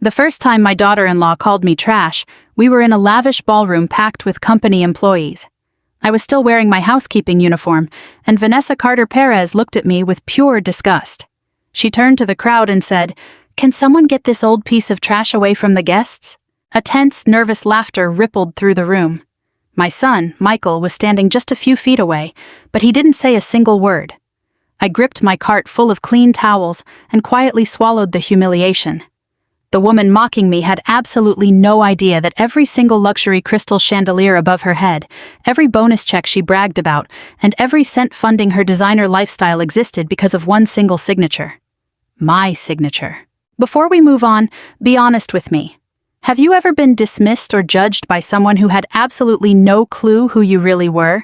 The first time my daughter-in-law called me trash, we were in a lavish ballroom packed with company employees. I was still wearing my housekeeping uniform, and Vanessa Carter Perez looked at me with pure disgust. She turned to the crowd and said, "Can someone get this old piece of trash away from the guests?" A tense, nervous laughter rippled through the room. My son, Michael, was standing just a few feet away, but he didn't say a single word. I gripped my cart full of clean towels and quietly swallowed the humiliation. The woman mocking me had absolutely no idea that every single luxury crystal chandelier above her head, every bonus check she bragged about, and every cent funding her designer lifestyle existed because of one single signature. My signature. Before we move on, be honest with me. Have you ever been dismissed or judged by someone who had absolutely no clue who you really were?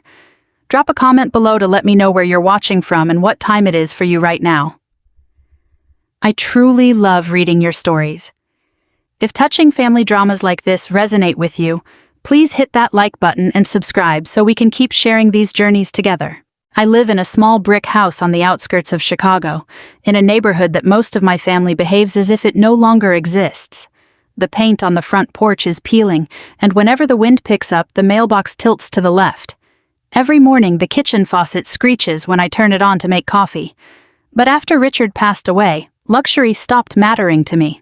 Drop a comment below to let me know where you're watching from and what time it is for you right now. I truly love reading your stories. If touching family dramas like this resonate with you, please hit that like button and subscribe so we can keep sharing these journeys together. I live in a small brick house on the outskirts of Chicago, in a neighborhood that most of my family behaves as if it no longer exists. The paint on the front porch is peeling, and whenever the wind picks up, the mailbox tilts to the left. Every morning, the kitchen faucet screeches when I turn it on to make coffee. But after Richard passed away, luxury stopped mattering to me.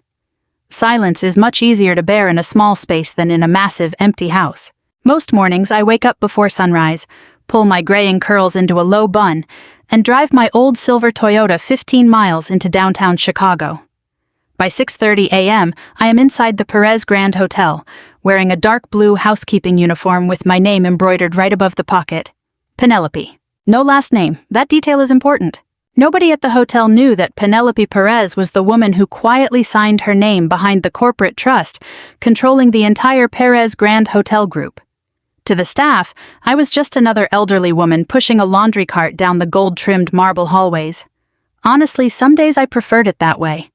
Silence is much easier to bear in a small space than in a massive, empty house. Most mornings, I wake up before sunrise, pull my graying curls into a low bun, and drive my old silver Toyota 15 miles into downtown Chicago. By 6:30 a.m., I am inside the Perez Grand Hotel, wearing a dark blue housekeeping uniform with my name embroidered right above the pocket. Penelope. No last name. That detail is important. Nobody at the hotel knew that Penelope Perez was the woman who quietly signed her name behind the corporate trust, controlling the entire Perez Grand Hotel group. To the staff, I was just another elderly woman pushing a laundry cart down the gold-trimmed marble hallways. Honestly, some days I preferred it that way.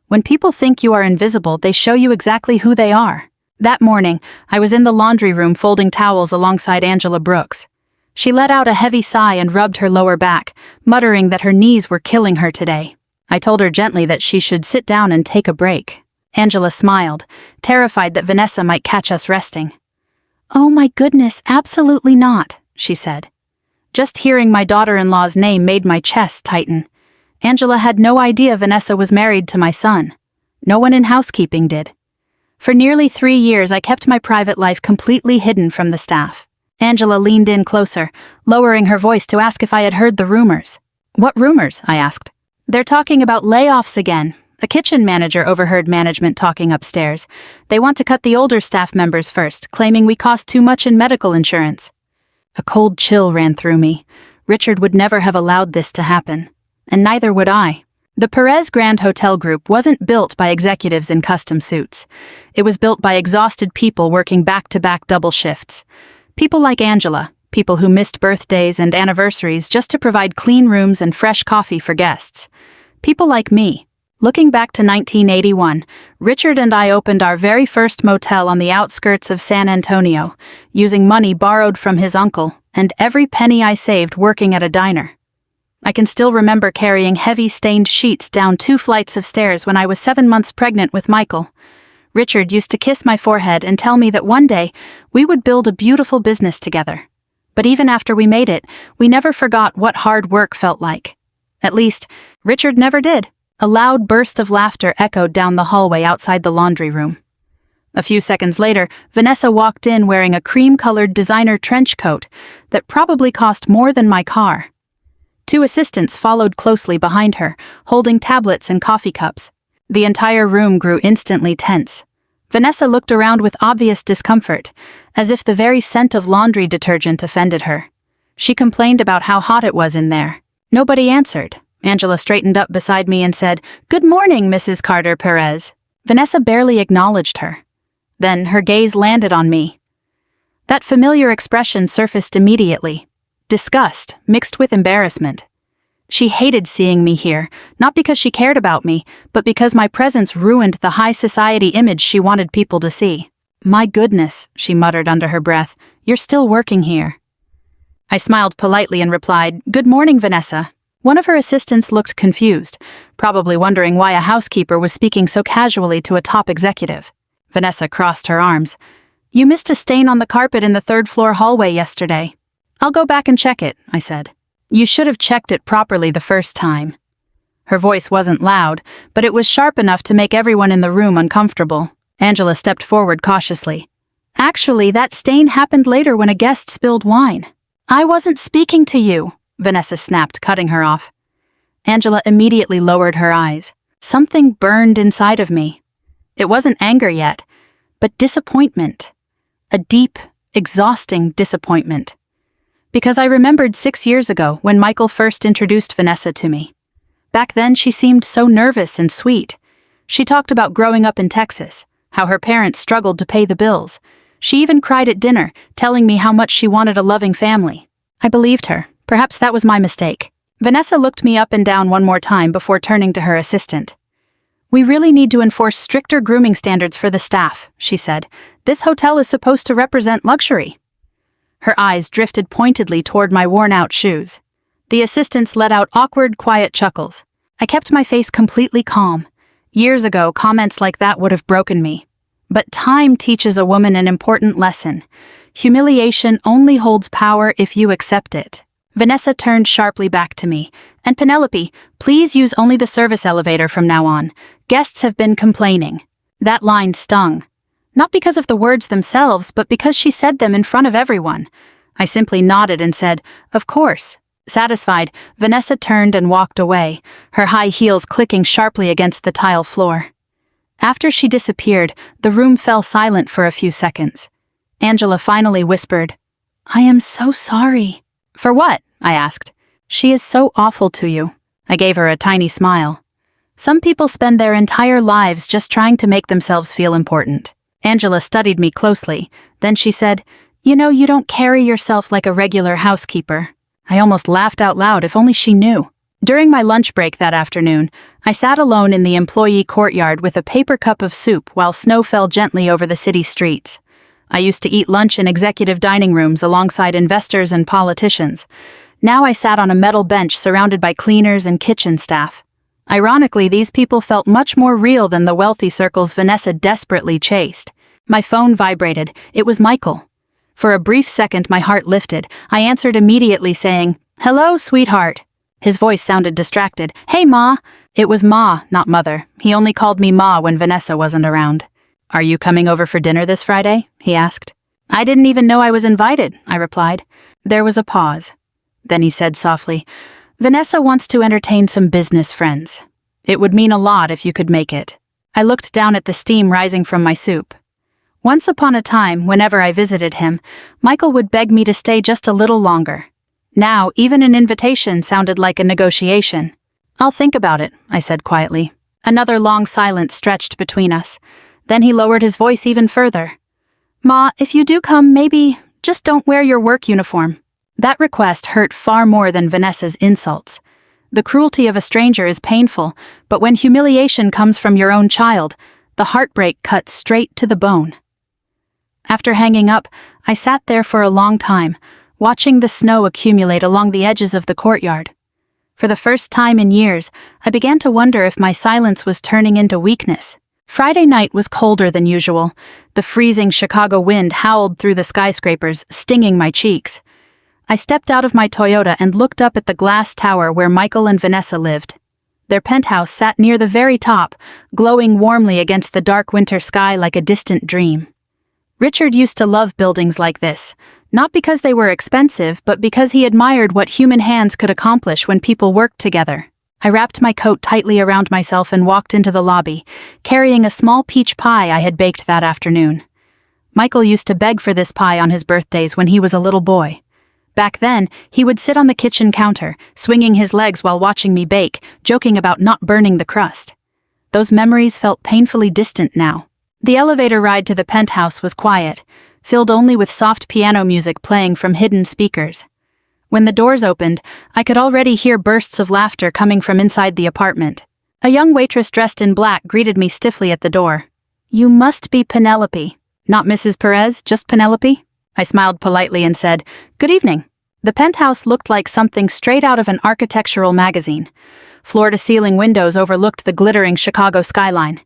When people think you are invisible, they show you exactly who they are. That morning, I was in the laundry room folding towels alongside Angela Brooks. She let out a heavy sigh and rubbed her lower back, muttering that her knees were killing her today. I told her gently that she should sit down and take a break. Angela smiled, terrified that Vanessa might catch us resting. "Oh my goodness, absolutely not," she said. Just hearing my daughter-in-law's name made my chest tighten. Angela had no idea Vanessa was married to my son. No one in housekeeping did. For nearly 3 years, I kept my private life completely hidden from the staff. Angela leaned in closer, lowering her voice to ask if I had heard the rumors. "What rumors?" I asked. "They're talking about layoffs again." A kitchen manager overheard management talking upstairs. "They want to cut the older staff members first, claiming we cost too much in medical insurance." A cold chill ran through me. Richard would never have allowed this to happen. And neither would I. The Perez Grand Hotel Group wasn't built by executives in custom suits. It was built by exhausted people working back-to-back double shifts. People like Angela, people who missed birthdays and anniversaries just to provide clean rooms and fresh coffee for guests. People like me. Looking back to 1981, Richard and I opened our very first motel on the outskirts of San Antonio, using money borrowed from his uncle and every penny I saved working at a diner. I can still remember carrying heavy stained sheets down 2 flights of stairs when I was 7 months pregnant with Michael. Richard used to kiss my forehead and tell me that one day we would build a beautiful business together. But even after we made it, we never forgot what hard work felt like. At least, Richard never did. A loud burst of laughter echoed down the hallway outside the laundry room. A few seconds later, Vanessa walked in wearing a cream-colored designer trench coat that probably cost more than my car. 2 assistants followed closely behind her, holding tablets and coffee cups. The entire room grew instantly tense. Vanessa looked around with obvious discomfort, as if the very scent of laundry detergent offended her. She complained about how hot it was in there. Nobody answered. Angela straightened up beside me and said, "Good morning, Mrs. Carter Perez." Vanessa barely acknowledged her. Then her gaze landed on me. That familiar expression surfaced immediately. Disgust, mixed with embarrassment. She hated seeing me here, not because she cared about me, but because my presence ruined the high society image she wanted people to see. "My goodness," she muttered under her breath, "you're still working here." I smiled politely and replied, "Good morning, Vanessa. One of her assistants looked confused, probably wondering why a housekeeper was speaking so casually to a top executive. Vanessa crossed her arms. "You missed a stain on the carpet in the third-floor hallway yesterday." "I'll go back and check it," I said. "You should have checked it properly the first time." Her voice wasn't loud, but it was sharp enough to make everyone in the room uncomfortable. Angela stepped forward cautiously. "Actually, that stain happened later when a guest spilled wine." "I wasn't speaking to you," Vanessa snapped, cutting her off. Angela immediately lowered her eyes. Something burned inside of me. It wasn't anger yet, but disappointment. A deep, exhausting disappointment. Because I remembered 6 years ago when Michael first introduced Vanessa to me. Back then she seemed so nervous and sweet. She talked about growing up in Texas, how her parents struggled to pay the bills. She even cried at dinner, telling me how much she wanted a loving family. I believed her. Perhaps that was my mistake. Vanessa looked me up and down one more time before turning to her assistant. "We really need to enforce stricter grooming standards for the staff," she said. "This hotel is supposed to represent luxury." Her eyes drifted pointedly toward my worn-out shoes. The assistants let out awkward, quiet chuckles. I kept my face completely calm. Years ago, comments like that would have broken me. But time teaches a woman an important lesson. Humiliation only holds power if you accept it. Vanessa turned sharply back to me. "And Penelope, please use only the service elevator from now on. Guests have been complaining." That line stung. Not because of the words themselves, but because she said them in front of everyone. I simply nodded and said, "Of course." Satisfied, Vanessa turned and walked away, her high heels clicking sharply against the tile floor. After she disappeared, the room fell silent for a few seconds. Angela finally whispered, "I am so sorry." "For what?" I asked. "She is so awful to you." I gave her a tiny smile. Some people spend their entire lives just trying to make themselves feel important. Angela studied me closely. Then she said, "You know, you don't carry yourself like a regular housekeeper." I almost laughed out loud, if only she knew. During my lunch break that afternoon, I sat alone in the employee courtyard with a paper cup of soup while snow fell gently over the city streets. I used to eat lunch in executive dining rooms alongside investors and politicians. Now I sat on a metal bench surrounded by cleaners and kitchen staff. Ironically, these people felt much more real than the wealthy circles Vanessa desperately chased. My phone vibrated. It was Michael. For a brief second, my heart lifted. I answered immediately, saying, "Hello, sweetheart." His voice sounded distracted. "Hey, Ma." It was Ma, not Mother. He only called me Ma when Vanessa wasn't around. "Are you coming over for dinner this Friday?" he asked. "I didn't even know I was invited," I replied. There was a pause. Then he said softly, "Vanessa wants to entertain some business friends. It would mean a lot if you could make it." I looked down at the steam rising from my soup. Once upon a time, whenever I visited him, Michael would beg me to stay just a little longer. Now, even an invitation sounded like a negotiation. "I'll think about it," I said quietly. Another long silence stretched between us. Then he lowered his voice even further. "Ma, if you do come, maybe just don't wear your work uniform." That request hurt far more than Vanessa's insults. The cruelty of a stranger is painful, but when humiliation comes from your own child, the heartbreak cuts straight to the bone. After hanging up, I sat there for a long time, watching the snow accumulate along the edges of the courtyard. For the first time in years, I began to wonder if my silence was turning into weakness. Friday night was colder than usual. The freezing Chicago wind howled through the skyscrapers, stinging my cheeks. I stepped out of my Toyota and looked up at the glass tower where Michael and Vanessa lived. Their penthouse sat near the very top, glowing warmly against the dark winter sky like a distant dream. Richard used to love buildings like this, not because they were expensive, but because he admired what human hands could accomplish when people worked together. I wrapped my coat tightly around myself and walked into the lobby, carrying a small peach pie I had baked that afternoon. Michael used to beg for this pie on his birthdays when he was a little boy. Back then, he would sit on the kitchen counter, swinging his legs while watching me bake, joking about not burning the crust. Those memories felt painfully distant now. The elevator ride to the penthouse was quiet, filled only with soft piano music playing from hidden speakers. When the doors opened, I could already hear bursts of laughter coming from inside the apartment. A young waitress dressed in black greeted me stiffly at the door. "You must be Penelope." "Not Mrs. Perez, just Penelope?" I smiled politely and said, "Good evening." The penthouse looked like something straight out of an architectural magazine. Floor-to-ceiling windows overlooked the glittering Chicago skyline.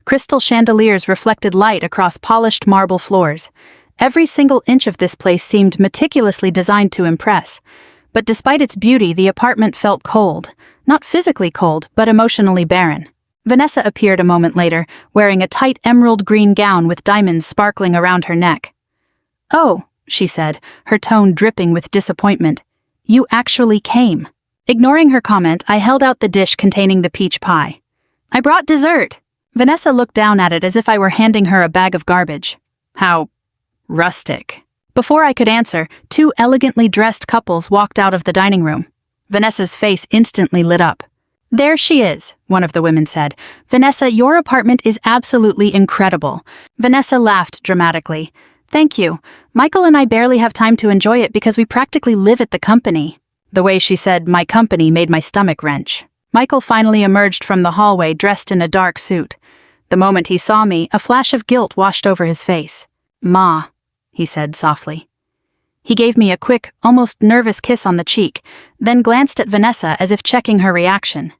Crystal chandeliers reflected light across polished marble floors. Every single inch of this place seemed meticulously designed to impress. But despite its beauty, the apartment felt cold. Not physically cold, but emotionally barren. Vanessa appeared a moment later, wearing a tight emerald green gown with diamonds sparkling around her neck. "Oh," she said, her tone dripping with disappointment. "You actually came." Ignoring her comment, I held out the dish containing the peach pie. "I brought dessert." Vanessa looked down at it as if I were handing her a bag of garbage. How rustic. Before I could answer, two elegantly dressed couples walked out of the dining room. Vanessa's face instantly lit up. "There she is," one of the women said. "Vanessa, your apartment is absolutely incredible." Vanessa laughed dramatically. "Thank you. Michael and I barely have time to enjoy it because we practically live at the company." The way she said "my company" made my stomach wrench. Michael finally emerged from the hallway dressed in a dark suit. The moment he saw me, a flash of guilt washed over his face. "Ma," he said softly. He gave me a quick, almost nervous kiss on the cheek, then glanced at Vanessa as if checking her reaction.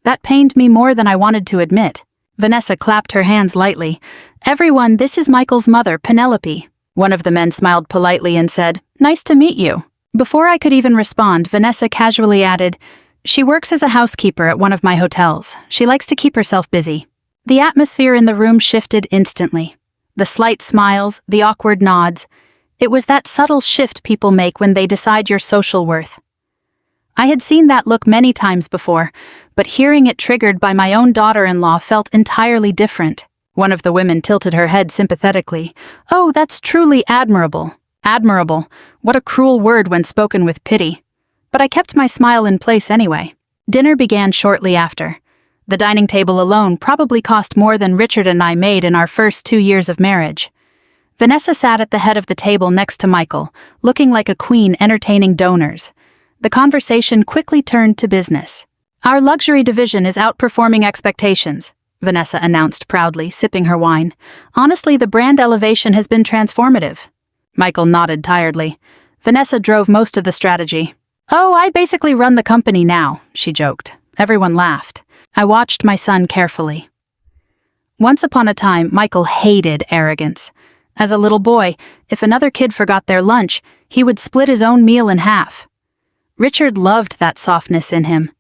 That pained me more than I wanted to admit. Vanessa clapped her hands lightly. "Everyone, this is Michael's mother, Penelope." One of the men smiled politely and said, "Nice to meet you." Before I could even respond, Vanessa casually added, "She works as a housekeeper at one of my hotels. She likes to keep herself busy." The atmosphere in the room shifted instantly. The slight smiles, the awkward nods. It was that subtle shift people make when they decide your social worth. I had seen that look many times before, but hearing it triggered by my own daughter-in-law felt entirely different. One of the women tilted her head sympathetically. "Oh, that's truly admirable." Admirable. What a cruel word when spoken with pity. But I kept my smile in place anyway. Dinner began shortly after. The dining table alone probably cost more than Richard and I made in our first 2 years of marriage. Vanessa sat at the head of the table next to Michael, looking like a queen entertaining donors. The conversation quickly turned to business. "Our luxury division is outperforming expectations," Vanessa announced proudly, sipping her wine. "Honestly, the brand elevation has been transformative." Michael nodded tiredly. Vanessa drove most of the strategy. "Oh, I basically run the company now," she joked. Everyone laughed. I watched my son carefully. Once upon a time, Michael hated arrogance. As a little boy, if another kid forgot their lunch, he would split his own meal in half. Richard loved that softness in him.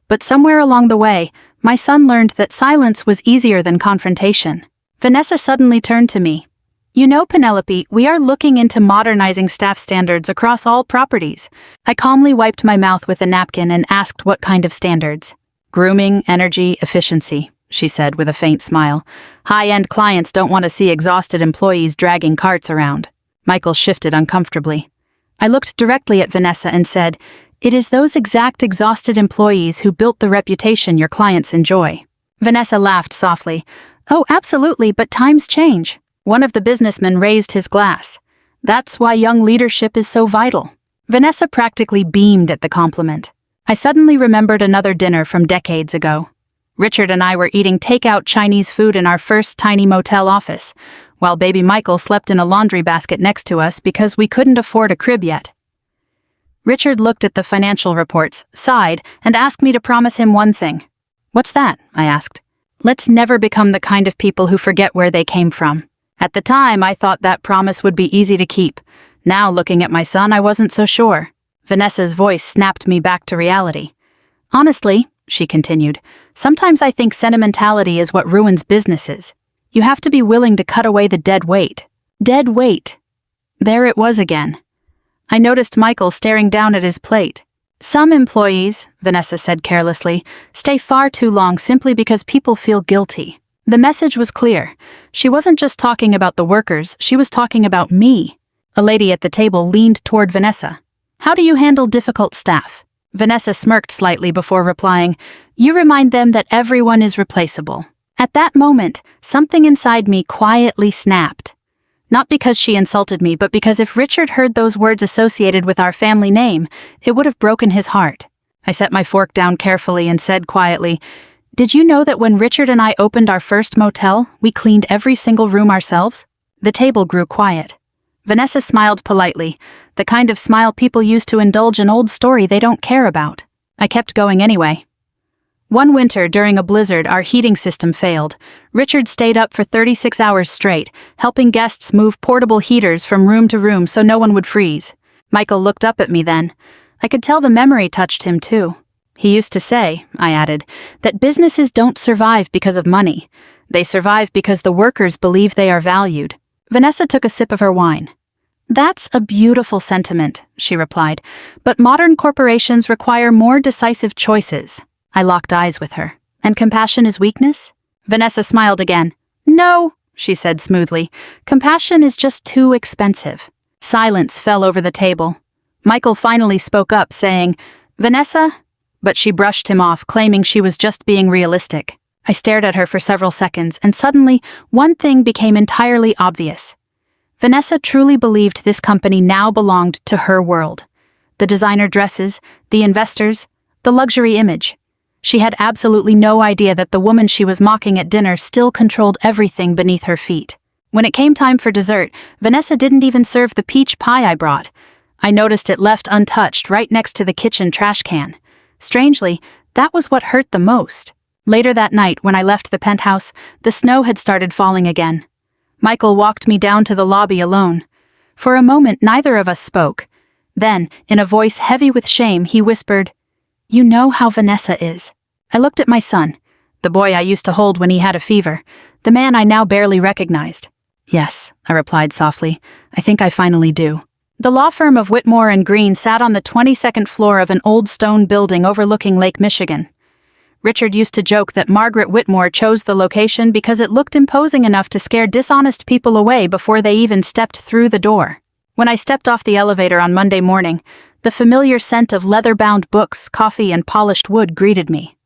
But somewhere along the way, my son learned that silence was easier than confrontation. Vanessa suddenly turned to me. "You know, Penelope, we are looking into modernizing staff standards across all properties." I calmly wiped my mouth with a napkin and asked what kind of standards. "Grooming, energy, efficiency," she said with a faint smile. "High-end clients don't want to see exhausted employees dragging carts around." Michael shifted uncomfortably. I looked directly at Vanessa and said, "It is those exact exhausted employees who built the reputation your clients enjoy." Vanessa laughed softly. "Oh, absolutely, but times change." One of the businessmen raised his glass. "That's why young leadership is so vital." Vanessa practically beamed at the compliment. I suddenly remembered another dinner from decades ago. Richard and I were eating takeout Chinese food in our first tiny motel office, while baby Michael slept in a laundry basket next to us because we couldn't afford a crib yet. Richard looked at the financial reports, sighed, and asked me to promise him one thing. "What's that?" I asked. "Let's never become the kind of people who forget where they came from." At the time, I thought that promise would be easy to keep. Now, looking at my son, I wasn't so sure. Vanessa's voice snapped me back to reality. "Honestly," she continued, "sometimes I think sentimentality is what ruins businesses. You have to be willing to cut away the dead weight." Dead weight. There it was again. I noticed Michael staring down at his plate. "Some employees," Vanessa said carelessly, "stay far too long simply because people feel guilty." The message was clear. She wasn't just talking about the workers, she was talking about me. A lady at the table leaned toward Vanessa. "How do you handle difficult staff?" Vanessa smirked slightly before replying, "You remind them that everyone is replaceable." At that moment, something inside me quietly snapped. Not because she insulted me, but because if Richard heard those words associated with our family name, it would have broken his heart. I set my fork down carefully and said quietly, "Did you know that when Richard and I opened our first motel, we cleaned every single room ourselves?" The table grew quiet. Vanessa smiled politely. The kind of smile people use to indulge an old story they don't care about. I kept going anyway. One winter, during a blizzard, our heating system failed. Richard stayed up for 36 hours straight, helping guests move portable heaters from room to room so no one would freeze. Michael looked up at me then. I could tell the memory touched him too. He used to say, I added, that businesses don't survive because of money. They survive because the workers believe they are valued. Vanessa took a sip of her wine. That's a beautiful sentiment, she replied, but modern corporations require more decisive choices. I locked eyes with her. And compassion is weakness? Vanessa smiled again. No, she said smoothly. Compassion is just too expensive. Silence fell over the table. Michael finally spoke up, saying, Vanessa? But she brushed him off, claiming she was just being realistic. I stared at her for several seconds, and suddenly, one thing became entirely obvious. Vanessa truly believed this company now belonged to her world. The designer dresses, the investors, the luxury image. She had absolutely no idea that the woman she was mocking at dinner still controlled everything beneath her feet. When it came time for dessert, Vanessa didn't even serve the peach pie I brought. I noticed it left untouched right next to the kitchen trash can. Strangely, that was what hurt the most. Later that night, when I left the penthouse, the snow had started falling again. Michael walked me down to the lobby alone. For a moment, neither of us spoke. Then, in a voice heavy with shame, he whispered, You know how Vanessa is. I looked at my son, the boy I used to hold when he had a fever, the man I now barely recognized. Yes, I replied softly. I think I finally do. The law firm of Whitmore and Green sat on the 22nd floor of an old stone building overlooking Lake Michigan. Richard used to joke that Margaret Whitmore chose the location because it looked imposing enough to scare dishonest people away before they even stepped through the door. When I stepped off the elevator on Monday morning, the familiar scent of leather-bound books, coffee, and polished wood greeted me.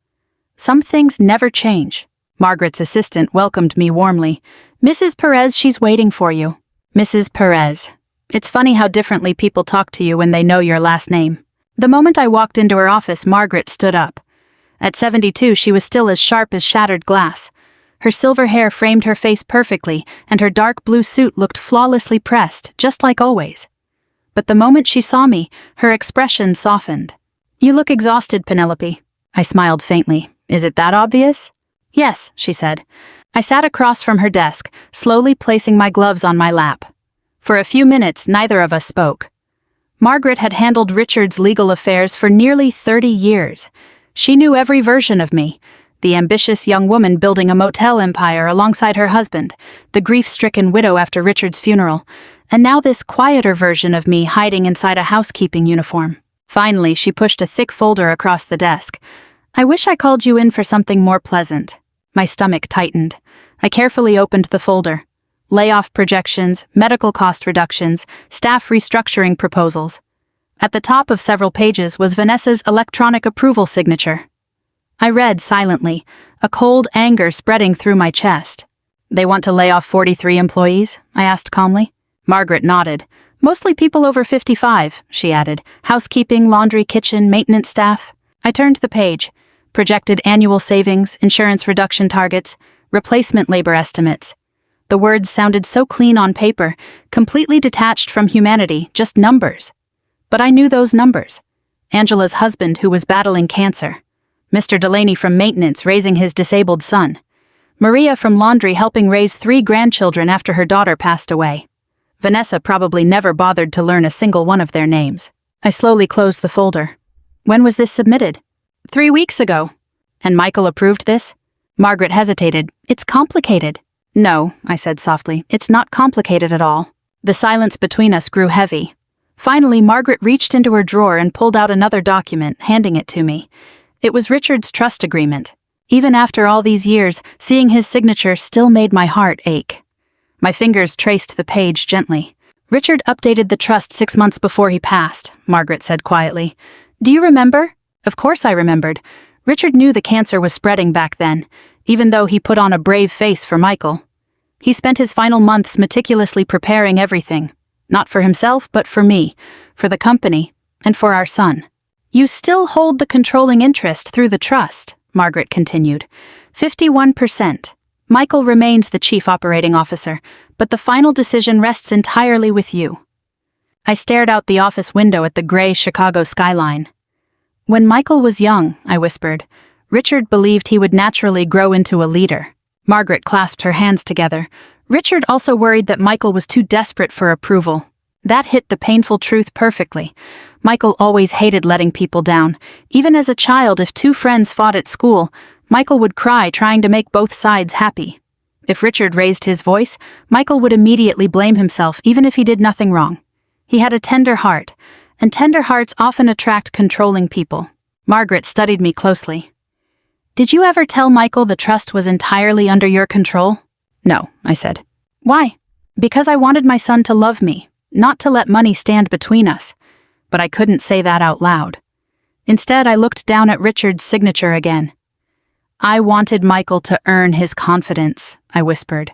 Some things never change. Margaret's assistant welcomed me warmly. Mrs. Perez, she's waiting for you. Mrs. Perez. It's funny how differently people talk to you when they know your last name. The moment I walked into her office, Margaret stood up. At 72, she was still as sharp as shattered glass. Her silver hair framed her face perfectly, and her dark blue suit looked flawlessly pressed, just like always. But the moment she saw me, her expression softened. You look exhausted, Penelope. I smiled faintly. Is it that obvious? Yes, she said. I sat across from her desk, slowly placing my gloves on my lap. For a few minutes, neither of us spoke. Margaret had handled Richard's legal affairs for nearly 30 years. She knew every version of me, the ambitious young woman building a motel empire alongside her husband, the grief-stricken widow after Richard's funeral, and now this quieter version of me hiding inside a housekeeping uniform. Finally, she pushed a thick folder across the desk. I wish I called you in for something more pleasant. My stomach tightened. I carefully opened the folder. Layoff projections, medical cost reductions, staff restructuring proposals. At the top of several pages was Vanessa's electronic approval signature. I read silently, a cold anger spreading through my chest. They want to lay off 43 employees? I asked calmly. Margaret nodded. Mostly people over 55, she added. Housekeeping, laundry, kitchen, maintenance staff. I turned the page. Projected annual savings, insurance reduction targets, replacement labor estimates. The words sounded so clean on paper, completely detached from humanity, just numbers. But I knew those numbers. Angela's husband, who was battling cancer. Mr. Delaney from maintenance raising his disabled son. Maria from laundry helping raise 3 grandchildren after her daughter passed away. Vanessa probably never bothered to learn a single one of their names. I slowly closed the folder. When was this submitted? 3 weeks ago. And Michael approved this? Margaret hesitated. It's complicated. No, I said softly, it's not complicated at all. The silence between us grew heavy. Finally, Margaret reached into her drawer and pulled out another document, handing it to me. It was Richard's trust agreement. Even after all these years, seeing his signature still made my heart ache. My fingers traced the page gently. Richard updated the trust 6 months before he passed, Margaret said quietly. Do you remember? Of course I remembered. Richard knew the cancer was spreading back then, even though he put on a brave face for Michael. He spent his final months meticulously preparing everything. Not for himself, but for me, for the company, and for our son. You still hold the controlling interest through the trust, Margaret continued. 51%. Michael remains the chief operating officer, but the final decision rests entirely with you. I stared out the office window at the gray Chicago skyline. When Michael was young, I whispered, Richard believed he would naturally grow into a leader. Margaret clasped her hands together. Richard also worried that Michael was too desperate for approval. That hit the painful truth perfectly. Michael always hated letting people down. Even as a child, if two friends fought at school, Michael would cry trying to make both sides happy. If Richard raised his voice, Michael would immediately blame himself even if he did nothing wrong. He had a tender heart, and tender hearts often attract controlling people. Margaret studied me closely. Did you ever tell Michael the trust was entirely under your control? No, I said. Why? Because I wanted my son to love me, not to let money stand between us. But I couldn't say that out loud. Instead, I looked down at Richard's signature again. I wanted Michael to earn his confidence, I whispered.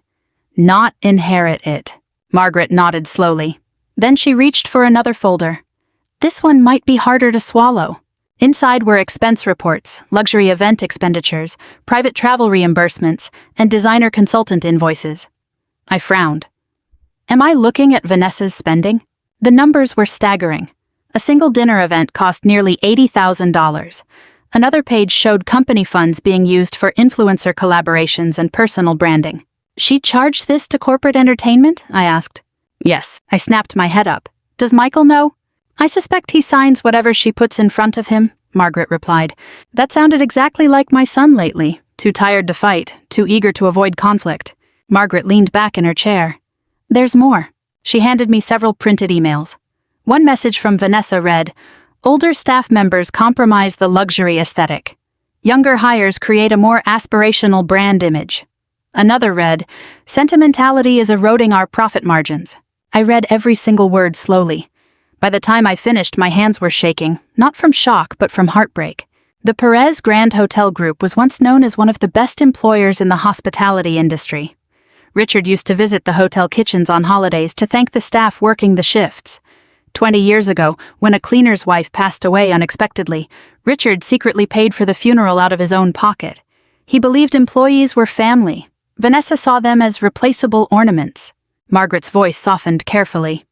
Not inherit it. Margaret nodded slowly. Then she reached for another folder. This one might be harder to swallow. Inside were expense reports, luxury event expenditures, private travel reimbursements, and designer consultant invoices. I frowned. Am I looking at Vanessa's spending? The numbers were staggering. A single dinner event cost nearly $80,000. Another page showed company funds being used for influencer collaborations and personal branding. She charged this to corporate entertainment? I asked. Yes, I snapped my head up. Does Michael know? I suspect he signs whatever she puts in front of him, Margaret replied. That sounded exactly like my son lately. Too tired to fight, too eager to avoid conflict. Margaret leaned back in her chair. There's more. She handed me several printed emails. One message from Vanessa read, older staff members compromise the luxury aesthetic. Younger hires create a more aspirational brand image. Another read, sentimentality is eroding our profit margins. I read every single word slowly. By the time I finished, my hands were shaking, not from shock, but from heartbreak. The Perez Grand Hotel Group was once known as one of the best employers in the hospitality industry. Richard used to visit the hotel kitchens on holidays to thank the staff working the shifts. 20 years ago, when a cleaner's wife passed away unexpectedly, Richard secretly paid for the funeral out of his own pocket. He believed employees were family. Vanessa saw them as replaceable ornaments. Margaret's voice softened carefully.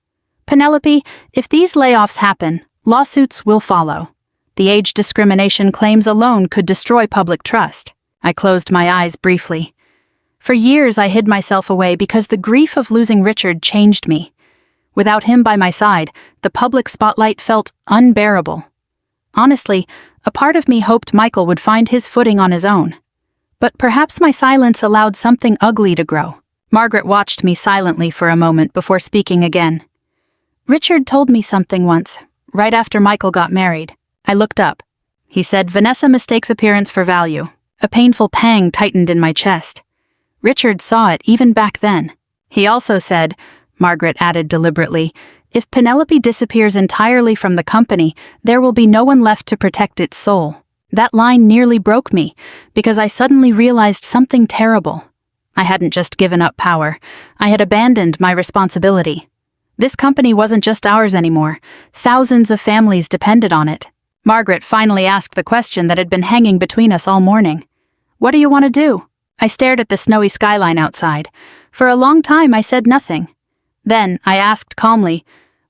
Penelope, if these layoffs happen, lawsuits will follow. The age discrimination claims alone could destroy public trust. I closed my eyes briefly. For years I hid myself away because the grief of losing Richard changed me. Without him by my side, the public spotlight felt unbearable. Honestly, a part of me hoped Michael would find his footing on his own. But perhaps my silence allowed something ugly to grow. Margaret watched me silently for a moment before speaking again. Richard told me something once, right after Michael got married. I looked up. He said, Vanessa mistakes appearance for value. A painful pang tightened in my chest. Richard saw it even back then. He also said, Margaret added deliberately, if Penelope disappears entirely from the company, there will be no one left to protect its soul. That line nearly broke me, because I suddenly realized something terrible. I hadn't just given up power. I had abandoned my responsibility. This company wasn't just ours anymore. Thousands of families depended on it. Margaret finally asked the question that had been hanging between us all morning. What do you want to do? I stared at the snowy skyline outside. For a long time I said nothing. Then I asked calmly,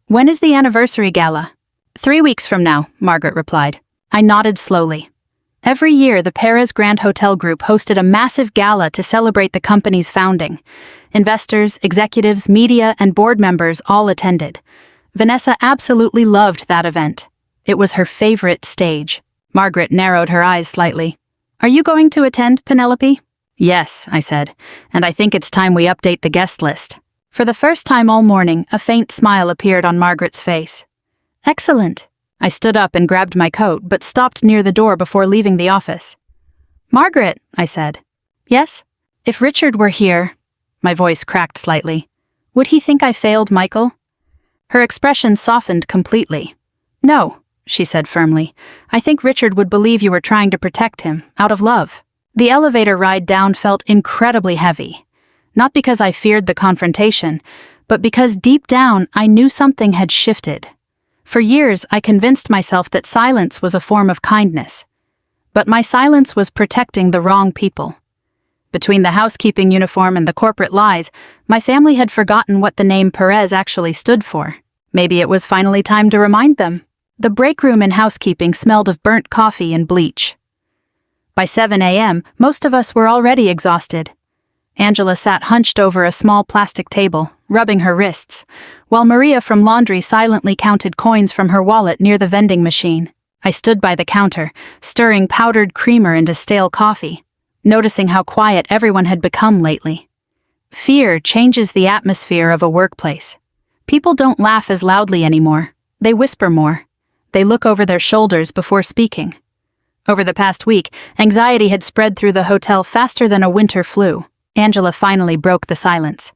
when is the anniversary gala? 3 weeks from now, Margaret replied. I nodded slowly. Every year, the Perez Grand Hotel Group hosted a massive gala to celebrate the company's founding. Investors, executives, media, and board members all attended. Vanessa absolutely loved that event. It was her favorite stage. Margaret narrowed her eyes slightly. Are you going to attend, Penelope? Yes, I said, and I think it's time we update the guest list. For the first time all morning, a faint smile appeared on Margaret's face. Excellent. I stood up and grabbed my coat, but stopped near the door before leaving the office. Margaret, I said. Yes? If Richard were here, my voice cracked slightly, would he think I failed Michael? Her expression softened completely. No, she said firmly. I think Richard would believe you were trying to protect him, out of love. The elevator ride down felt incredibly heavy. Not because I feared the confrontation, but because deep down I knew something had shifted. For years, I convinced myself that silence was a form of kindness. But my silence was protecting the wrong people. Between the housekeeping uniform and the corporate lies, my family had forgotten what the name Perez actually stood for. Maybe it was finally time to remind them. The break room in housekeeping smelled of burnt coffee and bleach. By 7 a.m., most of us were already exhausted. Angela sat hunched over a small plastic table, rubbing her wrists, while Maria from laundry silently counted coins from her wallet near the vending machine. I stood by the counter, stirring powdered creamer into stale coffee, noticing how quiet everyone had become lately. Fear changes the atmosphere of a workplace. People don't laugh as loudly anymore. They whisper more. They look over their shoulders before speaking. Over the past week, anxiety had spread through the hotel faster than a winter flu. Angela finally broke the silence.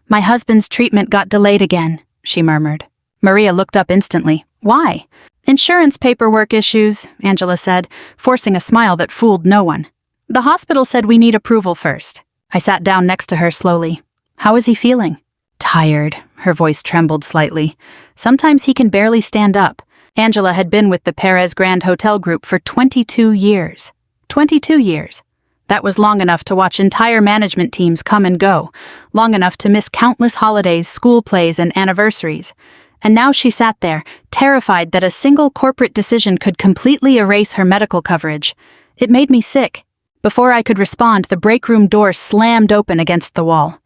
"My husband's treatment got delayed again," she murmured. Maria looked up instantly. "Why?" "Insurance paperwork issues," Angela said, forcing a smile that fooled no one. "The hospital said we need approval first." I sat down next to her slowly. "How is he feeling?" "Tired," her voice trembled slightly. "Sometimes he can barely stand up." Angela had been with the Perez Grand Hotel Group for 22 years. 22 years. That was long enough to watch entire management teams come and go, long enough to miss countless holidays, school plays, and anniversaries. And now she sat there, terrified that a single corporate decision could completely erase her medical coverage. It made me sick. Before I could respond, the break room door slammed open against the wall.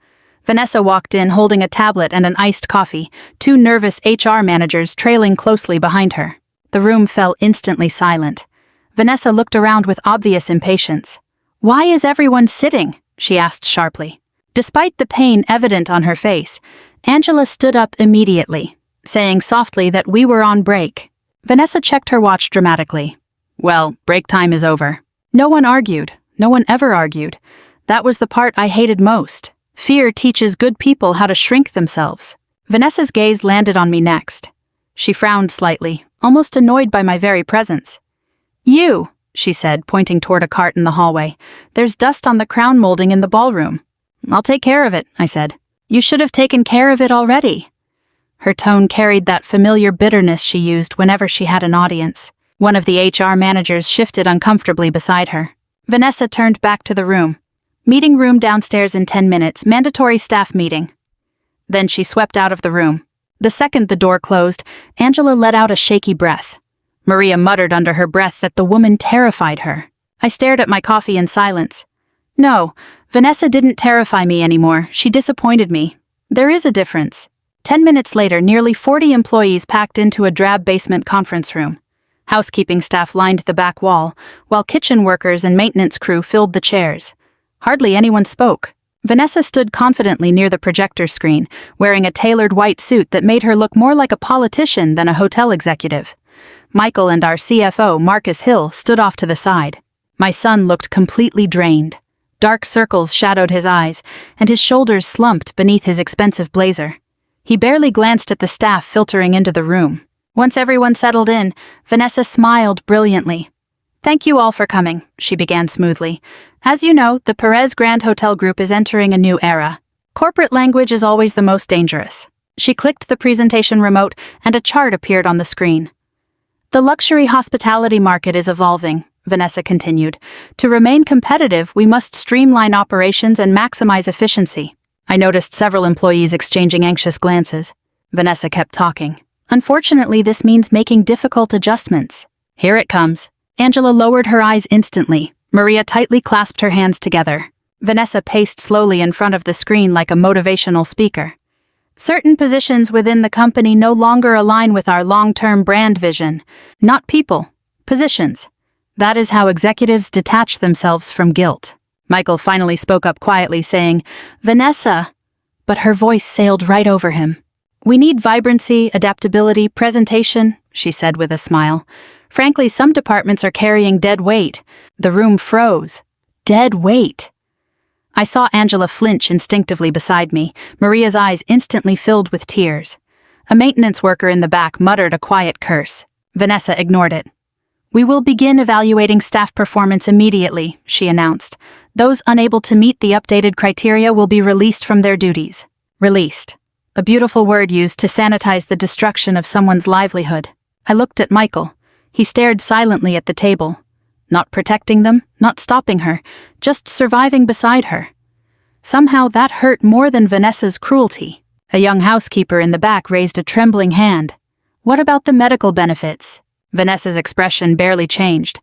Vanessa walked in holding a tablet and an iced coffee, two nervous HR managers trailing closely behind her. The room fell instantly silent. Vanessa looked around with obvious impatience. "Why is everyone sitting?" she asked sharply. Despite the pain evident on her face, Angela stood up immediately, saying softly that we were on break. Vanessa checked her watch dramatically. "Well, break time is over." No one argued. No one ever argued. That was the part I hated most. Fear teaches good people how to shrink themselves. Vanessa's gaze landed on me next. She frowned slightly, almost annoyed by my very presence. "You," she said, pointing toward a cart in the hallway. "There's dust on the crown molding in the ballroom." "I'll take care of it," I said. "You should have taken care of it already." Her tone carried that familiar bitterness she used whenever she had an audience. One of the HR managers shifted uncomfortably beside her. Vanessa turned back to the room. "Meeting room downstairs in 10 minutes, mandatory staff meeting." Then she swept out of the room. The second the door closed, Angela let out a shaky breath. Maria muttered under her breath that the woman terrified her. I stared at my coffee in silence. No, Vanessa didn't terrify me anymore. She disappointed me. There is a difference. 10 minutes later, nearly 40 employees packed into a drab basement conference room. Housekeeping staff lined the back wall, while kitchen workers and maintenance crew filled the chairs. Hardly anyone spoke. Vanessa stood confidently near the projector screen, wearing a tailored white suit that made her look more like a politician than a hotel executive. Michael and our CFO, Marcus Hill, stood off to the side. My son looked completely drained. Dark circles shadowed his eyes, and his shoulders slumped beneath his expensive blazer. He barely glanced at the staff filtering into the room. Once everyone settled in, Vanessa smiled brilliantly. "Thank you all for coming," she began smoothly. "As you know, the Perez Grand Hotel Group is entering a new era. Corporate language is always the most dangerous." She clicked the presentation remote, and a chart appeared on the screen. "The luxury hospitality market is evolving," Vanessa continued. "To remain competitive, we must streamline operations and maximize efficiency." I noticed several employees exchanging anxious glances. Vanessa kept talking. "Unfortunately, this means making difficult adjustments." "Here it comes." Angela lowered her eyes instantly. Maria tightly clasped her hands together. Vanessa paced slowly in front of the screen like a motivational speaker. "Certain positions within the company no longer align with our long-term brand vision. Not people, positions. That is how executives detach themselves from guilt." Michael finally spoke up quietly, saying, "Vanessa," but her voice sailed right over him. "We need vibrancy, adaptability, presentation," she said with a smile. "Frankly, some departments are carrying dead weight." The room froze. Dead weight. I saw Angela flinch instinctively beside me, Maria's eyes instantly filled with tears. A maintenance worker in the back muttered a quiet curse. Vanessa ignored it. "We will begin evaluating staff performance immediately," she announced. "Those unable to meet the updated criteria will be released from their duties." Released. A beautiful word used to sanitize the destruction of someone's livelihood. I looked at Michael. He stared silently at the table. Not protecting them, not stopping her, just surviving beside her. Somehow that hurt more than Vanessa's cruelty. A young housekeeper in the back raised a trembling hand. What about the medical benefits? Vanessa's expression barely changed.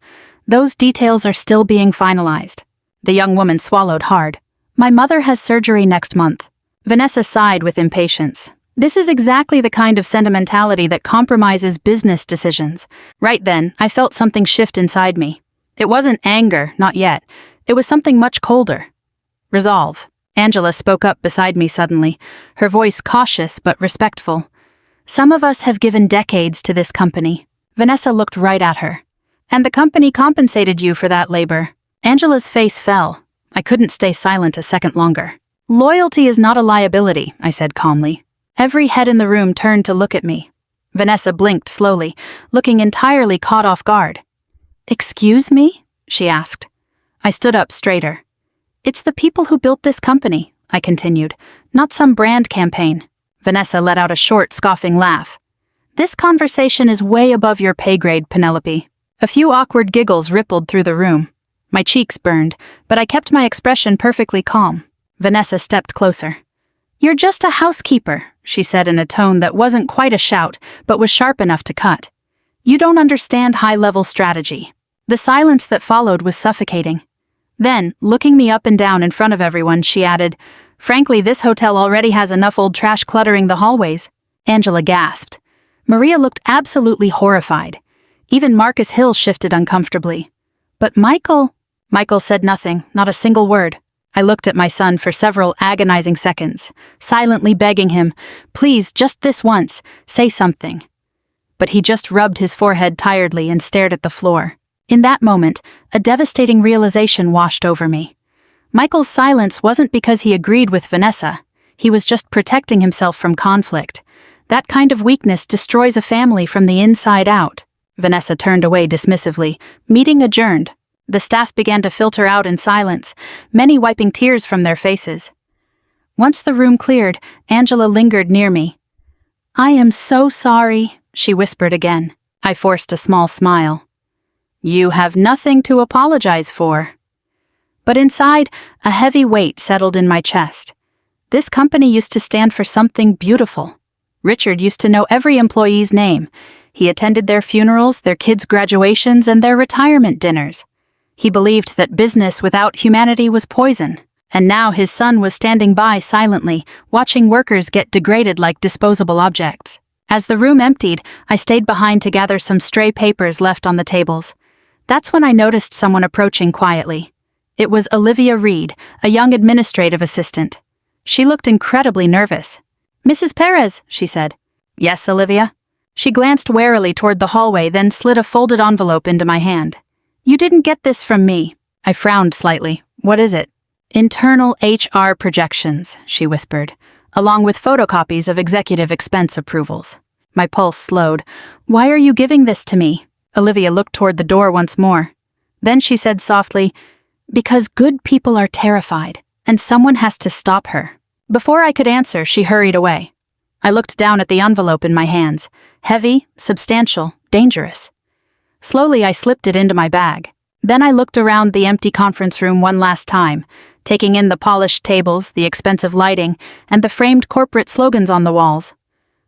Those details are still being finalized. The young woman swallowed hard. My mother has surgery next month. Vanessa sighed with impatience. This is exactly the kind of sentimentality that compromises business decisions. Right then, I felt something shift inside me. It wasn't anger, not yet. It was something much colder. Resolve. Angela spoke up beside me suddenly, her voice cautious but respectful. Some of us have given decades to this company. Vanessa looked right at her. And the company compensated you for that labor. Angela's face fell. I couldn't stay silent a second longer. Loyalty is not a liability, I said calmly. Every head in the room turned to look at me. Vanessa blinked slowly, looking entirely caught off guard. Excuse me? She asked. I stood up straighter. It's the people who built this company, I continued, not some brand campaign. Vanessa let out a short, scoffing laugh. This conversation is way above your pay grade, Penelope. A few awkward giggles rippled through the room. My cheeks burned, but I kept my expression perfectly calm. Vanessa stepped closer. You're just a housekeeper, she said in a tone that wasn't quite a shout, but was sharp enough to cut. You don't understand high-level strategy. The silence that followed was suffocating. Then, looking me up and down in front of everyone, she added, Frankly, this hotel already has enough old trash cluttering the hallways. Angela gasped. Maria looked absolutely horrified. Even Marcus Hill shifted uncomfortably. But Michael said nothing, not a single word. I looked at my son for several agonizing seconds, silently begging him, please, just this once, say something. But he just rubbed his forehead tiredly and stared at the floor. In that moment, a devastating realization washed over me. Michael's silence wasn't because he agreed with Vanessa. He was just protecting himself from conflict. That kind of weakness destroys a family from the inside out. Vanessa turned away dismissively. Meeting adjourned. The staff began to filter out in silence, many wiping tears from their faces. Once the room cleared, Angela lingered near me. I am so sorry, she whispered again. I forced a small smile. You have nothing to apologize for. But inside, a heavy weight settled in my chest. This company used to stand for something beautiful. Richard used to know every employee's name. He attended their funerals, their kids' graduations, and their retirement dinners. He believed that business without humanity was poison, and now his son was standing by silently, watching workers get degraded like disposable objects. As the room emptied, I stayed behind to gather some stray papers left on the tables. That's when I noticed someone approaching quietly. It was Olivia Reed, a young administrative assistant. She looked incredibly nervous. Mrs. Perez, she said. Yes, Olivia? She glanced warily toward the hallway, then slid a folded envelope into my hand. You didn't get this from me. I frowned slightly. What is it? Internal HR projections, she whispered, along with photocopies of executive expense approvals. My pulse slowed. Why are you giving this to me? Olivia looked toward the door once more. Then she said softly, Because good people are terrified, and someone has to stop her. Before I could answer, she hurried away. I looked down at the envelope in my hands. Heavy, substantial, dangerous. Slowly, I slipped it into my bag. Then I looked around the empty conference room one last time, taking in the polished tables, the expensive lighting, and the framed corporate slogans on the walls.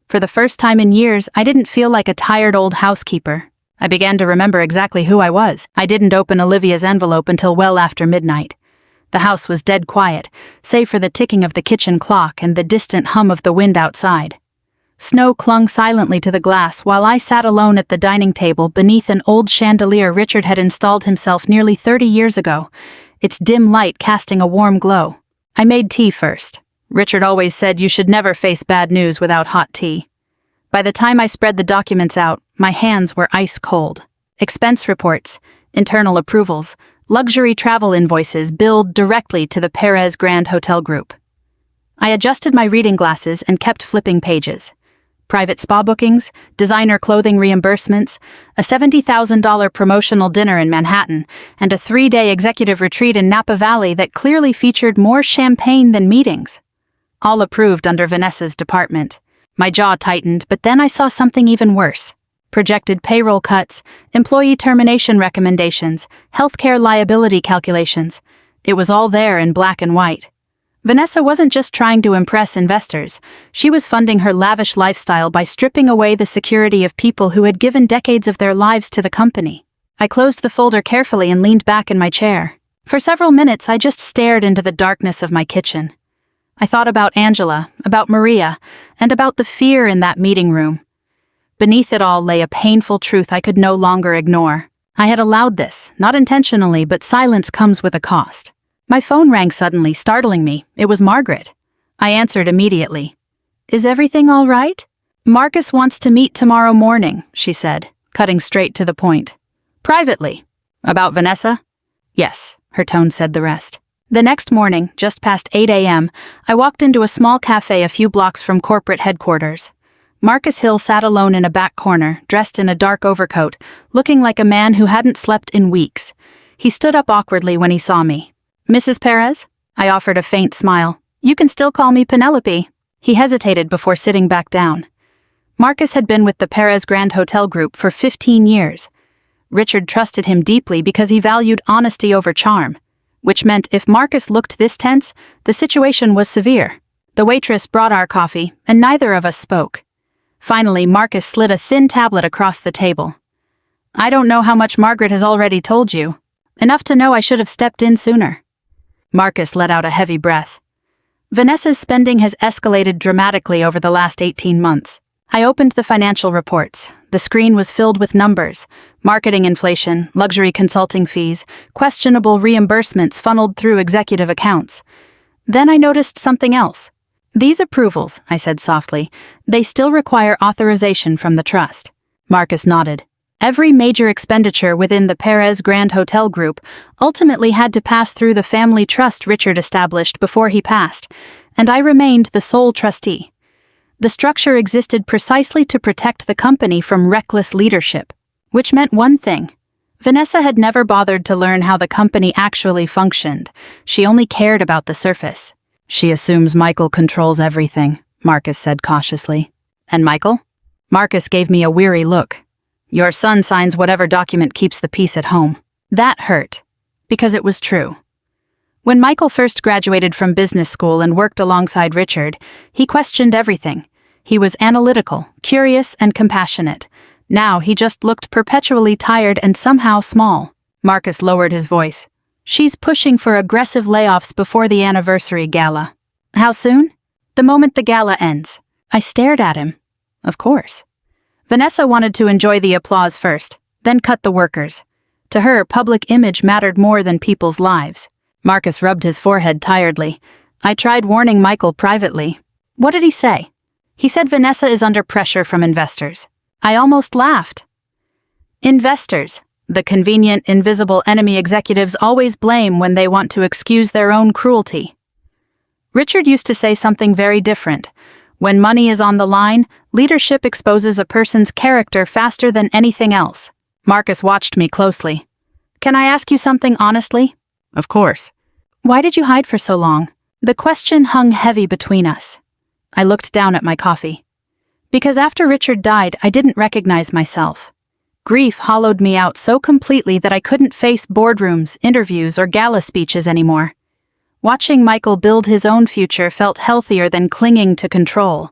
For the first time in years, I didn't feel like a tired old housekeeper. I began to remember exactly who I was. I didn't open Olivia's envelope until well after midnight. The house was dead quiet, save for the ticking of the kitchen clock and the distant hum of the wind outside. Snow clung silently to the glass while I sat alone at the dining table beneath an old chandelier Richard had installed himself nearly 30 years ago, its dim light casting a warm glow. I made tea first. Richard always said you should never face bad news without hot tea. By the time I spread the documents out, my hands were ice cold. Expense reports, internal approvals, luxury travel invoices billed directly to the Perez Grand Hotel Group. I adjusted my reading glasses and kept flipping pages. Private spa bookings, designer clothing reimbursements, a $70,000 promotional dinner in Manhattan, and a 3-day executive retreat in Napa Valley that clearly featured more champagne than meetings. All approved under Vanessa's department. My jaw tightened, but then I saw something even worse. Projected payroll cuts, employee termination recommendations, healthcare liability calculations. It was all there in black and white. Vanessa wasn't just trying to impress investors. She was funding her lavish lifestyle by stripping away the security of people who had given decades of their lives to the company. I closed the folder carefully and leaned back in my chair. For several minutes, I just stared into the darkness of my kitchen. I thought about Angela, about Maria, and about the fear in that meeting room. Beneath it all lay a painful truth I could no longer ignore. I had allowed this, not intentionally, but silence comes with a cost. My phone rang suddenly, startling me. It was Margaret. I answered immediately. "Is everything all right?" "Marcus wants to meet tomorrow morning," she said, cutting straight to the point. "Privately." "About Vanessa?" "Yes," her tone said the rest. The next morning, just past 8 a.m., I walked into a small cafe a few blocks from corporate headquarters. Marcus Hill sat alone in a back corner, dressed in a dark overcoat, looking like a man who hadn't slept in weeks. He stood up awkwardly when he saw me. "Mrs. Perez?" I offered a faint smile. "You can still call me Penelope." He hesitated before sitting back down. Marcus had been with the Perez Grand Hotel Group for 15 years. Richard trusted him deeply because he valued honesty over charm, which meant if Marcus looked this tense, the situation was severe. The waitress brought our coffee, and neither of us spoke. Finally, Marcus slid a thin tablet across the table. "I don't know how much Margaret has already told you. Enough to know I should have stepped in sooner." Marcus let out a heavy breath. "Vanessa's spending has escalated dramatically over the last 18 months. I opened the financial reports. The screen was filled with numbers: marketing inflation, luxury consulting fees, questionable reimbursements funneled through executive accounts. Then I noticed something else. These approvals," I said softly, "they still require authorization from the trust." Marcus nodded. Every major expenditure within the Perez Grand Hotel Group ultimately had to pass through the family trust Richard established before he passed, and I remained the sole trustee. The structure existed precisely to protect the company from reckless leadership, which meant one thing. Vanessa had never bothered to learn how the company actually functioned. She only cared about the surface. "She assumes Michael controls everything," Marcus said cautiously. "And Michael?" Marcus gave me a weary look. "Your son signs whatever document keeps the peace at home." That hurt, because it was true. When Michael first graduated from business school and worked alongside Richard, he questioned everything. He was analytical, curious, and compassionate. Now he just looked perpetually tired and somehow small. Marcus lowered his voice. "She's pushing for aggressive layoffs before the anniversary gala." "How soon?" "The moment the gala ends." I stared at him. Of course. Vanessa wanted to enjoy the applause first, then cut the workers. To her, public image mattered more than people's lives. Marcus rubbed his forehead tiredly. "I tried warning Michael privately." "What did he say?" "He said Vanessa is under pressure from investors." I almost laughed. Investors, the convenient, invisible enemy executives always blame when they want to excuse their own cruelty. Richard used to say something very different. When money is on the line, leadership exposes a person's character faster than anything else. Marcus watched me closely. "Can I ask you something honestly?" "Of course." "Why did you hide for so long?" The question hung heavy between us. I looked down at my coffee. "Because after Richard died, I didn't recognize myself. Grief hollowed me out so completely that I couldn't face boardrooms, interviews, or gala speeches anymore. Watching Michael build his own future felt healthier than clinging to control,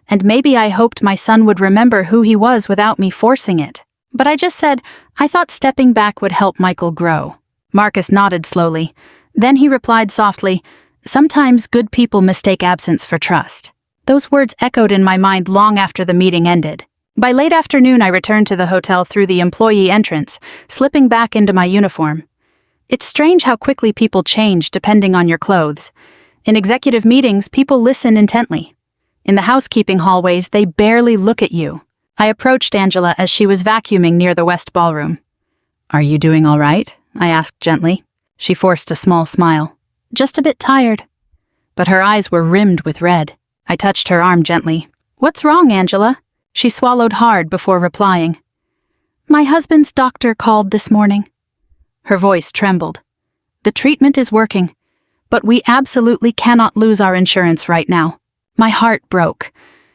and maybe I hoped my son would remember who he was without me forcing it. But I just said, I thought stepping back would help Michael grow. Marcus nodded slowly. Then he replied softly, "Sometimes good people mistake absence for trust." Those words echoed in my mind long after the meeting ended. By late afternoon, I returned to the hotel through the employee entrance, slipping back into my uniform. It's strange how quickly people change depending on your clothes. In executive meetings, people listen intently. In the housekeeping hallways, they barely look at you. I approached Angela as she was vacuuming near the West Ballroom. "Are you doing all right?" I asked gently. She forced a small smile. "Just a bit tired." But her eyes were rimmed with red. I touched her arm gently. "What's wrong, Angela?" She swallowed hard before replying. "My husband's doctor called this morning." Her voice trembled. "The treatment is working, but we absolutely cannot lose our insurance right now." My heart broke.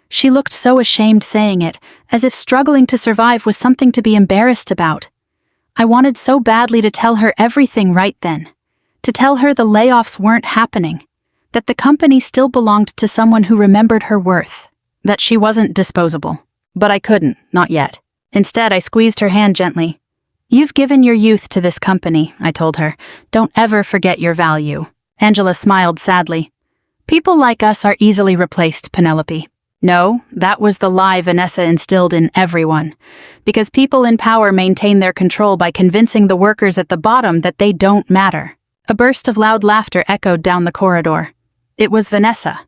She looked so ashamed saying it, as if struggling to survive was something to be embarrassed about. I wanted so badly to tell her everything right then. To tell her the layoffs weren't happening. That the company still belonged to someone who remembered her worth. That she wasn't disposable. But I couldn't, not yet. Instead, I squeezed her hand gently. "You've given your youth to this company," I told her. "Don't ever forget your value." Angela smiled sadly. "People like us are easily replaced, Penelope." No, that was the lie Vanessa instilled in everyone. Because people in power maintain their control by convincing the workers at the bottom that they don't matter. A burst of loud laughter echoed down the corridor. It was Vanessa.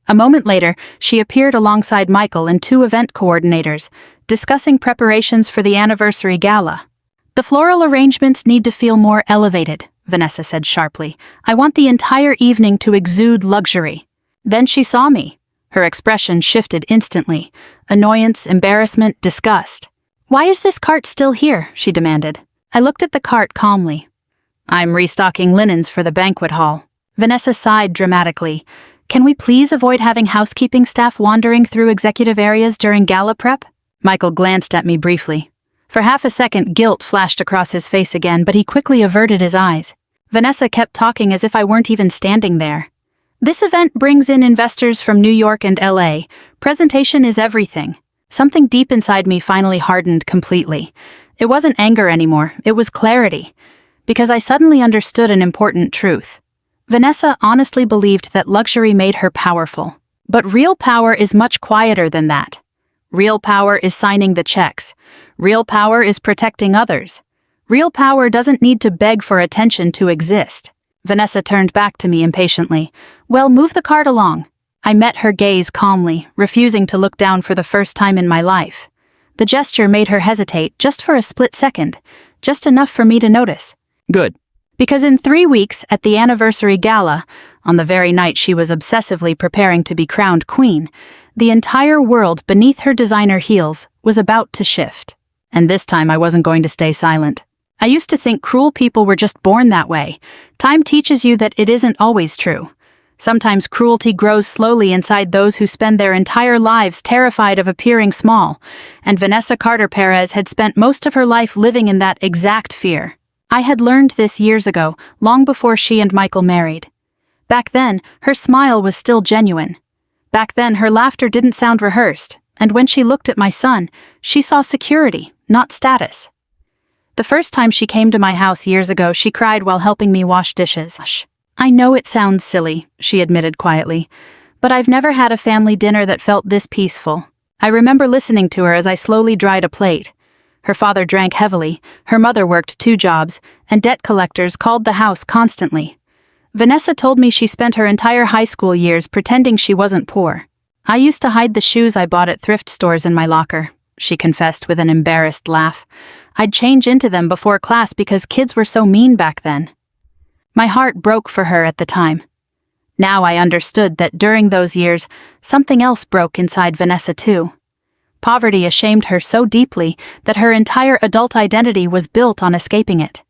A moment later, she appeared alongside Michael and two event coordinators, discussing preparations for the anniversary gala. "The floral arrangements need to feel more elevated," Vanessa said sharply. "I want the entire evening to exude luxury." Then she saw me. Her expression shifted instantly. Annoyance, embarrassment, disgust. "Why is this cart still here?" she demanded. I looked at the cart calmly. "I'm restocking linens for the banquet hall." Vanessa sighed dramatically. "Can we please avoid having housekeeping staff wandering through executive areas during gala prep?" Michael glanced at me briefly. For half a second, guilt flashed across his face again, but he quickly averted his eyes. Vanessa kept talking as if I weren't even standing there. "This event brings in investors from New York and LA. Presentation is everything." Something deep inside me finally hardened completely. It wasn't anger anymore, it was clarity. Because I suddenly understood an important truth. Vanessa honestly believed that luxury made her powerful. But real power is much quieter than that. Real power is signing the checks. Real power is protecting others. Real power doesn't need to beg for attention to exist. Vanessa turned back to me impatiently. "Well, move the cart along." I met her gaze calmly, refusing to look down for the first time in my life. The gesture made her hesitate just for a split second, just enough for me to notice. "Good." Because in 3 weeks, at the anniversary gala, on the very night she was obsessively preparing to be crowned queen, the entire world beneath her designer heels was about to shift. And this time I wasn't going to stay silent. I used to think cruel people were just born that way. Time teaches you that it isn't always true. Sometimes cruelty grows slowly inside those who spend their entire lives terrified of appearing small, and Vanessa Carter Perez had spent most of her life living in that exact fear. I had learned this years ago, long before she and Michael married. Back then, her smile was still genuine. Back then, her laughter didn't sound rehearsed, and when she looked at my son, she saw security, not status. The first time she came to my house years ago, she cried while helping me wash dishes. "I know it sounds silly," she admitted quietly, "but I've never had a family dinner that felt this peaceful." I remember listening to her as I slowly dried a plate. Her father drank heavily, her mother worked 2 jobs, and debt collectors called the house constantly. Vanessa told me she spent her entire high school years pretending she wasn't poor. "I used to hide the shoes I bought at thrift stores in my locker," she confessed with an embarrassed laugh. "I'd change into them before class because kids were so mean back then." My heart broke for her at the time. Now I understood that during those years, something else broke inside Vanessa too. Poverty ashamed her so deeply that her entire adult identity was built on escaping it.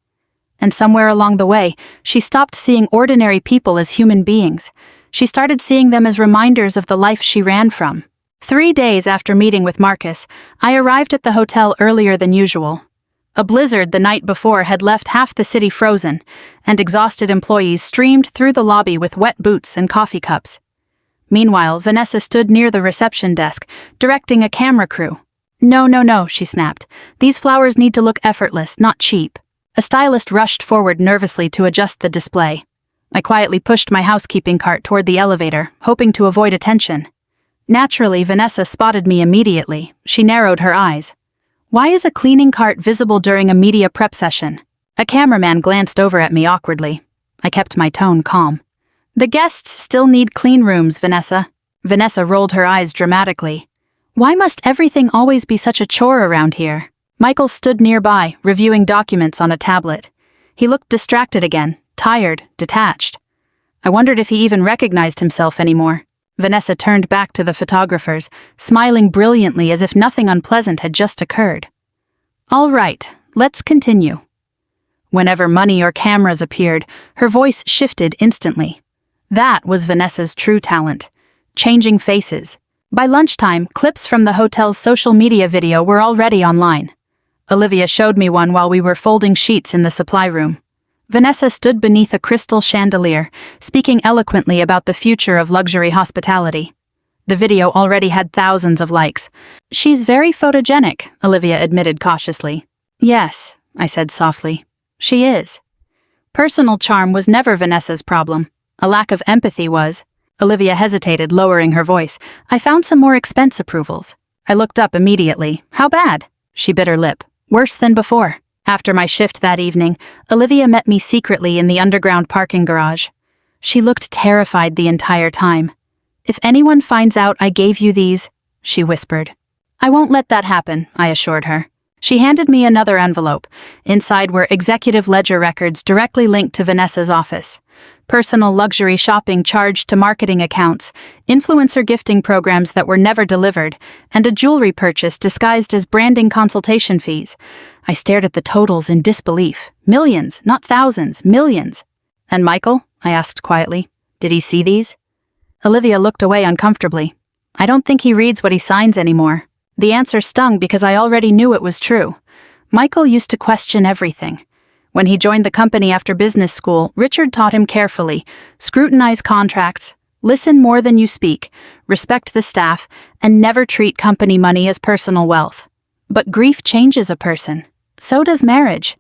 And somewhere along the way, she stopped seeing ordinary people as human beings. She started seeing them as reminders of the life she ran from. 3 days after meeting with Marcus, I arrived at the hotel earlier than usual. A blizzard the night before had left half the city frozen, and exhausted employees streamed through the lobby with wet boots and coffee cups. Meanwhile, Vanessa stood near the reception desk, directing a camera crew. No, she snapped. "These flowers need to look effortless, not cheap." A stylist rushed forward nervously to adjust the display. I quietly pushed my housekeeping cart toward the elevator, hoping to avoid attention. Naturally, Vanessa spotted me immediately. She narrowed her eyes. "Why is a cleaning cart visible during a media prep session?" A cameraman glanced over at me awkwardly. I kept my tone calm. "The guests still need clean rooms, Vanessa." Vanessa rolled her eyes dramatically. "Why must everything always be such a chore around here?" Michael stood nearby, reviewing documents on a tablet. He looked distracted again, tired, detached. I wondered if he even recognized himself anymore. Vanessa turned back to the photographers, smiling brilliantly as if nothing unpleasant had just occurred. "All right, let's continue." Whenever money or cameras appeared, her voice shifted instantly. That was Vanessa's true talent, changing faces. By lunchtime, clips from the hotel's social media video were already online. Olivia showed me one while we were folding sheets in the supply room. Vanessa stood beneath a crystal chandelier, speaking eloquently about the future of luxury hospitality. The video already had thousands of likes. "She's very photogenic," Olivia admitted cautiously. "Yes," I said softly. "She is." Personal charm was never Vanessa's problem. A lack of empathy was. Olivia hesitated, lowering her voice. "I found some more expense approvals." I looked up immediately. "How bad?" She bit her lip. "Worse than before." After my shift that evening, Olivia met me secretly in the underground parking garage. She looked terrified the entire time. "If anyone finds out I gave you these," she whispered. "I won't let that happen," I assured her. She handed me another envelope. Inside were executive ledger records directly linked to Vanessa's office. Personal luxury shopping charged to marketing accounts, influencer gifting programs that were never delivered, and a jewelry purchase disguised as branding consultation fees. I stared at the totals in disbelief. Millions, not thousands, millions. "And Michael?" I asked quietly. "Did he see these?" Olivia looked away uncomfortably. "I don't think he reads what he signs anymore." The answer stung because I already knew it was true. Michael used to question everything. When he joined the company after business school, Richard taught him carefully: scrutinize contracts, listen more than you speak, respect the staff, and never treat company money as personal wealth. But grief changes a person. So does marriage,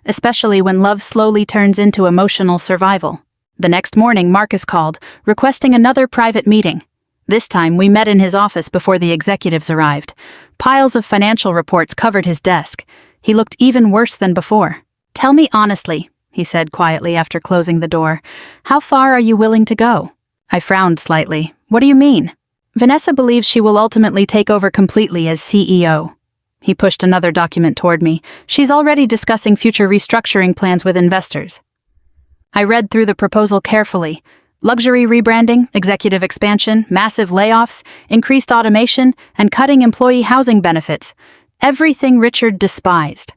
especially when love slowly turns into emotional survival. The next morning, Marcus called, requesting another private meeting. This time, we met in his office before the executives arrived. Piles of financial reports covered his desk. He looked even worse than before. "Tell me honestly," he said quietly after closing the door. "How far are you willing to go?" I frowned slightly. "What do you mean?" "Vanessa believes she will ultimately take over completely as CEO." He pushed another document toward me. "She's already discussing future restructuring plans with investors." I read through the proposal carefully. Luxury rebranding, executive expansion, massive layoffs, increased automation, and cutting employee housing benefits. Everything Richard despised.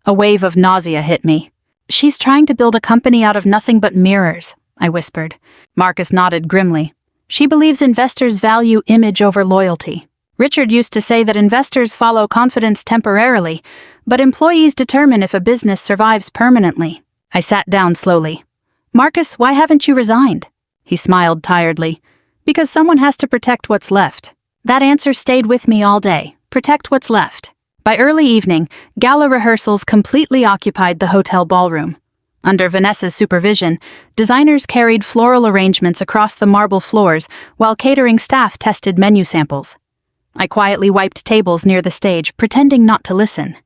A wave of nausea hit me. "She's trying to build a company out of nothing but mirrors," I whispered. Marcus nodded grimly. "She believes investors value image over loyalty. Richard used to say that investors follow confidence temporarily, but employees determine if a business survives permanently." I sat down slowly. "Marcus, why haven't you resigned?" He smiled tiredly. "Because someone has to protect what's left." That answer stayed with me all day. Protect what's left. By early evening, gala rehearsals completely occupied the hotel ballroom. Under Vanessa's supervision, designers carried floral arrangements across the marble floors while catering staff tested menu samples. I quietly wiped tables near the stage, pretending not to listen.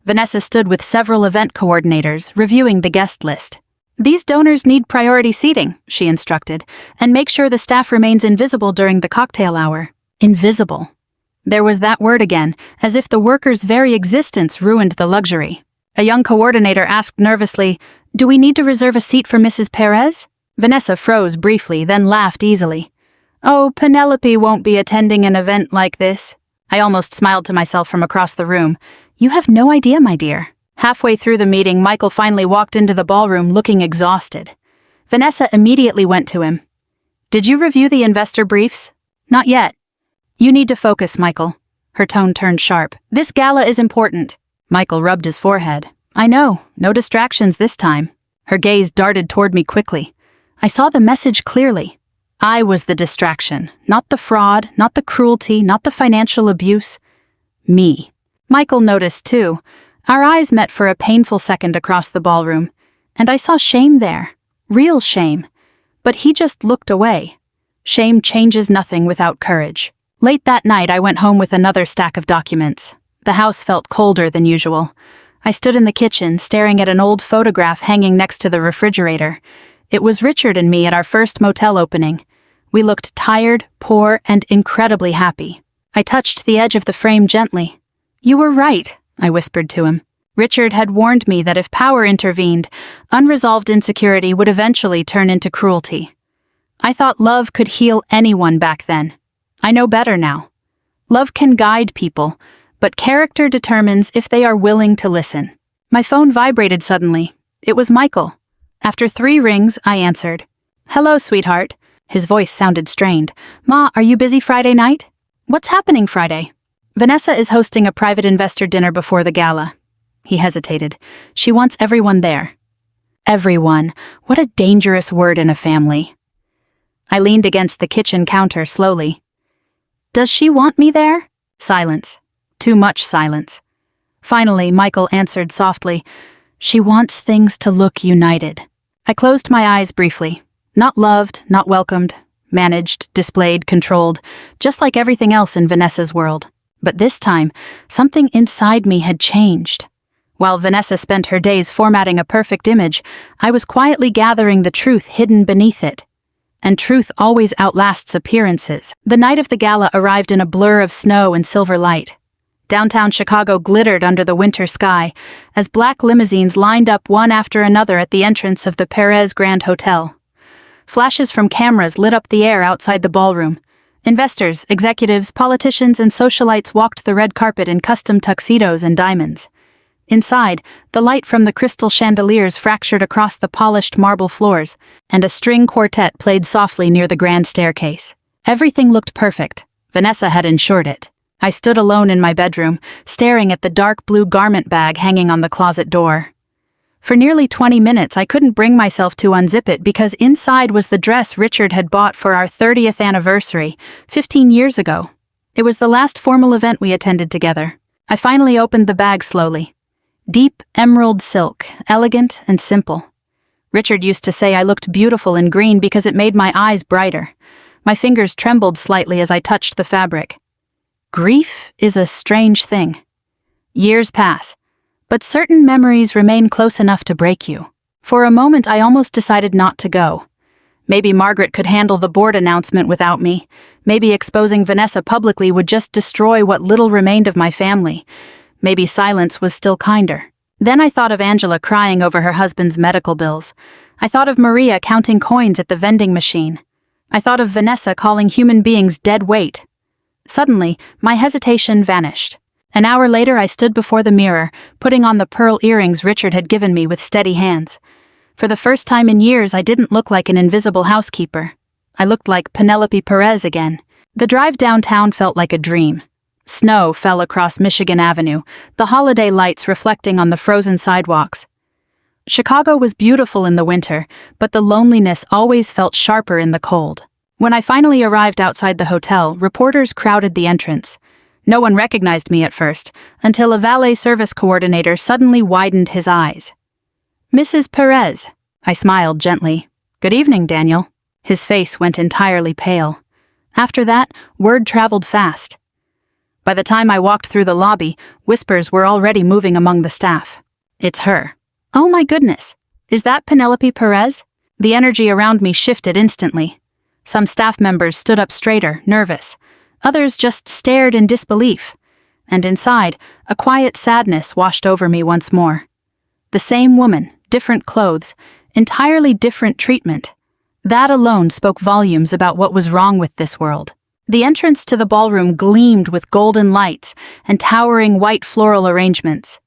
Vanessa stood with several event coordinators, reviewing the guest list. "These donors need priority seating," she instructed, "and make sure the staff remains invisible during the cocktail hour." Invisible. There was that word again, as if the workers' very existence ruined the luxury. A young coordinator asked nervously, "Do we need to reserve a seat for Mrs. Perez?" Vanessa froze briefly, then laughed easily. "Oh, Penelope won't be attending an event like this." I almost smiled to myself from across the room. "You have no idea, my dear." Halfway through the meeting, Michael finally walked into the ballroom looking exhausted. Vanessa immediately went to him. "Did you review the investor briefs?" "Not yet." "You need to focus, Michael." Her tone turned sharp. "This gala is important." Michael rubbed his forehead. "I know, no distractions this time." Her gaze darted toward me quickly. I saw the message clearly. I was the distraction, not the fraud, not the cruelty, not the financial abuse. Me. Michael noticed too. Our eyes met for a painful second across the ballroom, and I saw shame there. Real shame. But he just looked away. Shame changes nothing without courage. Late that night, I went home with another stack of documents. The house felt colder than usual. I stood in the kitchen, staring at an old photograph hanging next to the refrigerator. It was Richard and me at our first motel opening. We looked tired, poor, and incredibly happy. I touched the edge of the frame gently. "You were right," I whispered to him. Richard had warned me that if power intervened, unresolved insecurity would eventually turn into cruelty. I thought love could heal anyone back then. I know better now. Love can guide people, but character determines if they are willing to listen. My phone vibrated suddenly. It was Michael. After 3 rings, I answered. "Hello, sweetheart." His voice sounded strained. "Ma, are you busy Friday night?" "What's happening Friday?" "Vanessa is hosting a private investor dinner before the gala." He hesitated. "She wants everyone there." Everyone. What a dangerous word in a family. I leaned against the kitchen counter slowly. Does she want me there? Silence. Too much silence. Finally, Michael answered softly, She wants things to look united. I closed my eyes briefly. Not loved, not welcomed, managed, displayed, controlled, just like everything else in Vanessa's world. But this time, something inside me had changed. While Vanessa spent her days formatting a perfect image, I was quietly gathering the truth hidden beneath it. And truth always outlasts appearances. The night of the gala arrived in a blur of snow and silver light. Downtown Chicago glittered under the winter sky as black limousines lined up one after another at the entrance of the Perez Grand Hotel. Flashes from cameras lit up the air outside the ballroom. Investors, executives, politicians, and socialites walked the red carpet in custom tuxedos and diamonds. Inside, the light from the crystal chandeliers fractured across the polished marble floors, and a string quartet played softly near the grand staircase. Everything looked perfect. Vanessa had ensured it. I stood alone in my bedroom, staring at the dark blue garment bag hanging on the closet door. For nearly 20 minutes, I couldn't bring myself to unzip it because inside was the dress Richard had bought for our 30th anniversary, 15 years ago. It was the last formal event we attended together. I finally opened the bag slowly. Deep emerald silk, elegant and simple. Richard used to say I looked beautiful in green because it made my eyes brighter. My fingers trembled slightly as I touched the fabric. Grief is a strange thing. Years pass, but certain memories remain close enough to break you. For a moment, I almost decided not to go. Maybe Margaret could handle the board announcement without me. Maybe exposing Vanessa publicly would just destroy what little remained of my family. Maybe silence was still kinder. Then I thought of Angela crying over her husband's medical bills. I thought of Maria counting coins at the vending machine. I thought of Vanessa calling human beings dead weight. Suddenly, my hesitation vanished. An hour later, I stood before the mirror, putting on the pearl earrings Richard had given me with steady hands. For the first time in years, I didn't look like an invisible housekeeper. I looked like Penelope Perez again. The drive downtown felt like a dream. Snow fell across Michigan Avenue, the holiday lights reflecting on the frozen sidewalks. Chicago was beautiful in the winter, but the loneliness always felt sharper in the cold. When I finally arrived outside the hotel, reporters crowded the entrance. No one recognized me at first, until a valet service coordinator suddenly widened his eyes. Mrs. Perez, I smiled gently. Good evening, Daniel. His face went entirely pale. After that, word traveled fast. By the time I walked through the lobby, whispers were already moving among the staff. It's her. Oh my goodness. Is that Penelope Perez? The energy around me shifted instantly. Some staff members stood up straighter, nervous. Others just stared in disbelief. And inside, a quiet sadness washed over me once more. The same woman, different clothes, entirely different treatment. That alone spoke volumes about what was wrong with this world. The entrance to the ballroom gleamed with golden lights and towering white floral arrangements.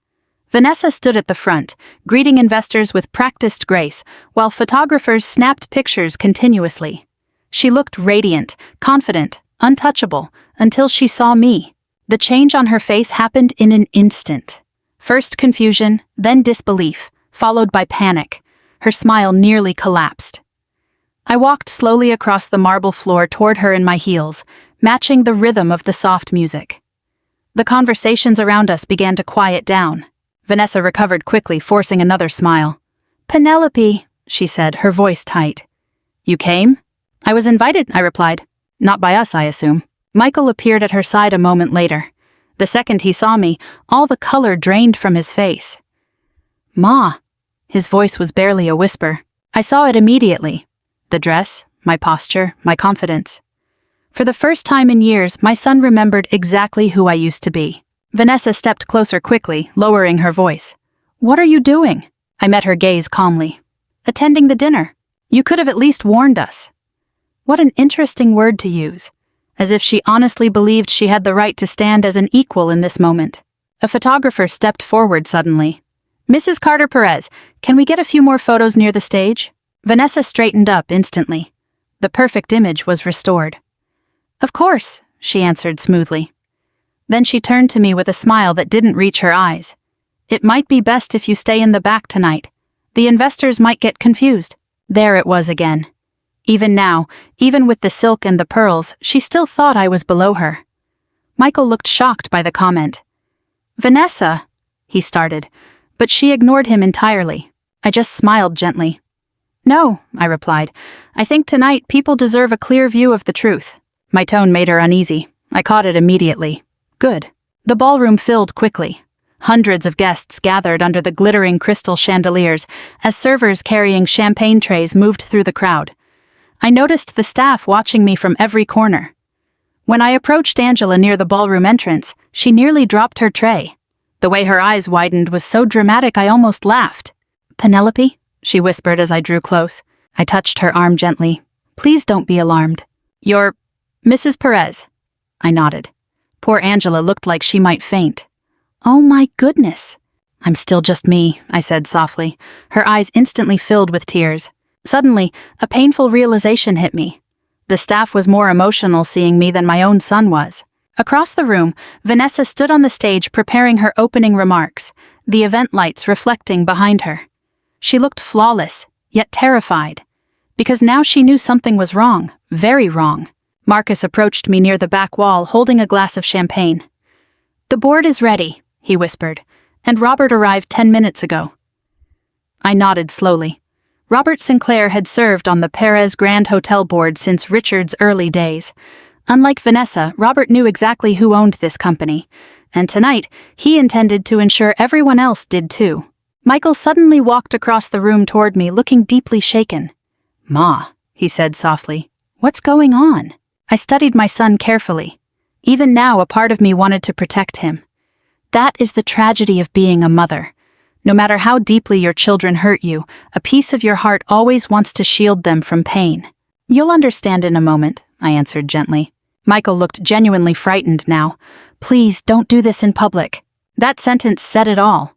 Vanessa stood at the front, greeting investors with practiced grace, while photographers snapped pictures continuously. She looked radiant, confident, untouchable, until she saw me. The change on her face happened in an instant. First confusion, then disbelief, followed by panic. Her smile nearly collapsed. I walked slowly across the marble floor toward her in my heels, matching the rhythm of the soft music. The conversations around us began to quiet down. Vanessa recovered quickly, forcing another smile. Penelope, she said, her voice tight. You came? I was invited, I replied. Not by us, I assume. Michael appeared at her side a moment later. The second he saw me, all the color drained from his face. Ma. His voice was barely a whisper. I saw it immediately. The dress, my posture, my confidence. For the first time in years, my son remembered exactly who I used to be. Vanessa stepped closer quickly, lowering her voice. What are you doing? I met her gaze calmly. Attending the dinner. You could have at least warned us. What an interesting word to use. As if she honestly believed she had the right to stand as an equal in this moment. A photographer stepped forward suddenly. Mrs. Carter Perez, can we get a few more photos near the stage? Vanessa straightened up instantly. The perfect image was restored. Of course, she answered smoothly. Then she turned to me with a smile that didn't reach her eyes. It might be best if you stay in the back tonight. The investors might get confused. There it was again. Even now, even with the silk and the pearls, she still thought I was below her. Michael looked shocked by the comment. "Vanessa," he started, but she ignored him entirely. I just smiled gently. "No," I replied. "I think tonight people deserve a clear view of the truth." My tone made her uneasy. I caught it immediately. Good. The ballroom filled quickly. Hundreds of guests gathered under the glittering crystal chandeliers as servers carrying champagne trays moved through the crowd. I noticed the staff watching me from every corner. When I approached Angela near the ballroom entrance, she nearly dropped her tray. The way her eyes widened was so dramatic I almost laughed. "Penelope?" she whispered as I drew close. I touched her arm gently. "Please don't be alarmed." "You're Mrs. Perez?" I nodded. Poor Angela looked like she might faint. "Oh my goodness." "I'm still just me," I said softly. Her eyes instantly filled with tears. Suddenly, a painful realization hit me. The staff was more emotional seeing me than my own son was. Across the room, Vanessa stood on the stage preparing her opening remarks, the event lights reflecting behind her. She looked flawless, yet terrified, because now she knew something was wrong, very wrong. Marcus approached me near the back wall, holding a glass of champagne. "The board is ready," he whispered, "and Robert arrived 10 minutes ago." I nodded slowly. Robert Sinclair had served on the Perez Grand Hotel board since Richard's early days. Unlike Vanessa, Robert knew exactly who owned this company, and tonight he intended to ensure everyone else did too. Michael suddenly walked across the room toward me, looking deeply shaken. "Ma," he said softly, "what's going on?" I studied my son carefully. Even now, a part of me wanted to protect him. That is the tragedy of being a mother. No matter how deeply your children hurt you, a piece of your heart always wants to shield them from pain. "You'll understand in a moment," I answered gently. Michael looked genuinely frightened now. "Please don't do this in public." That sentence said it all.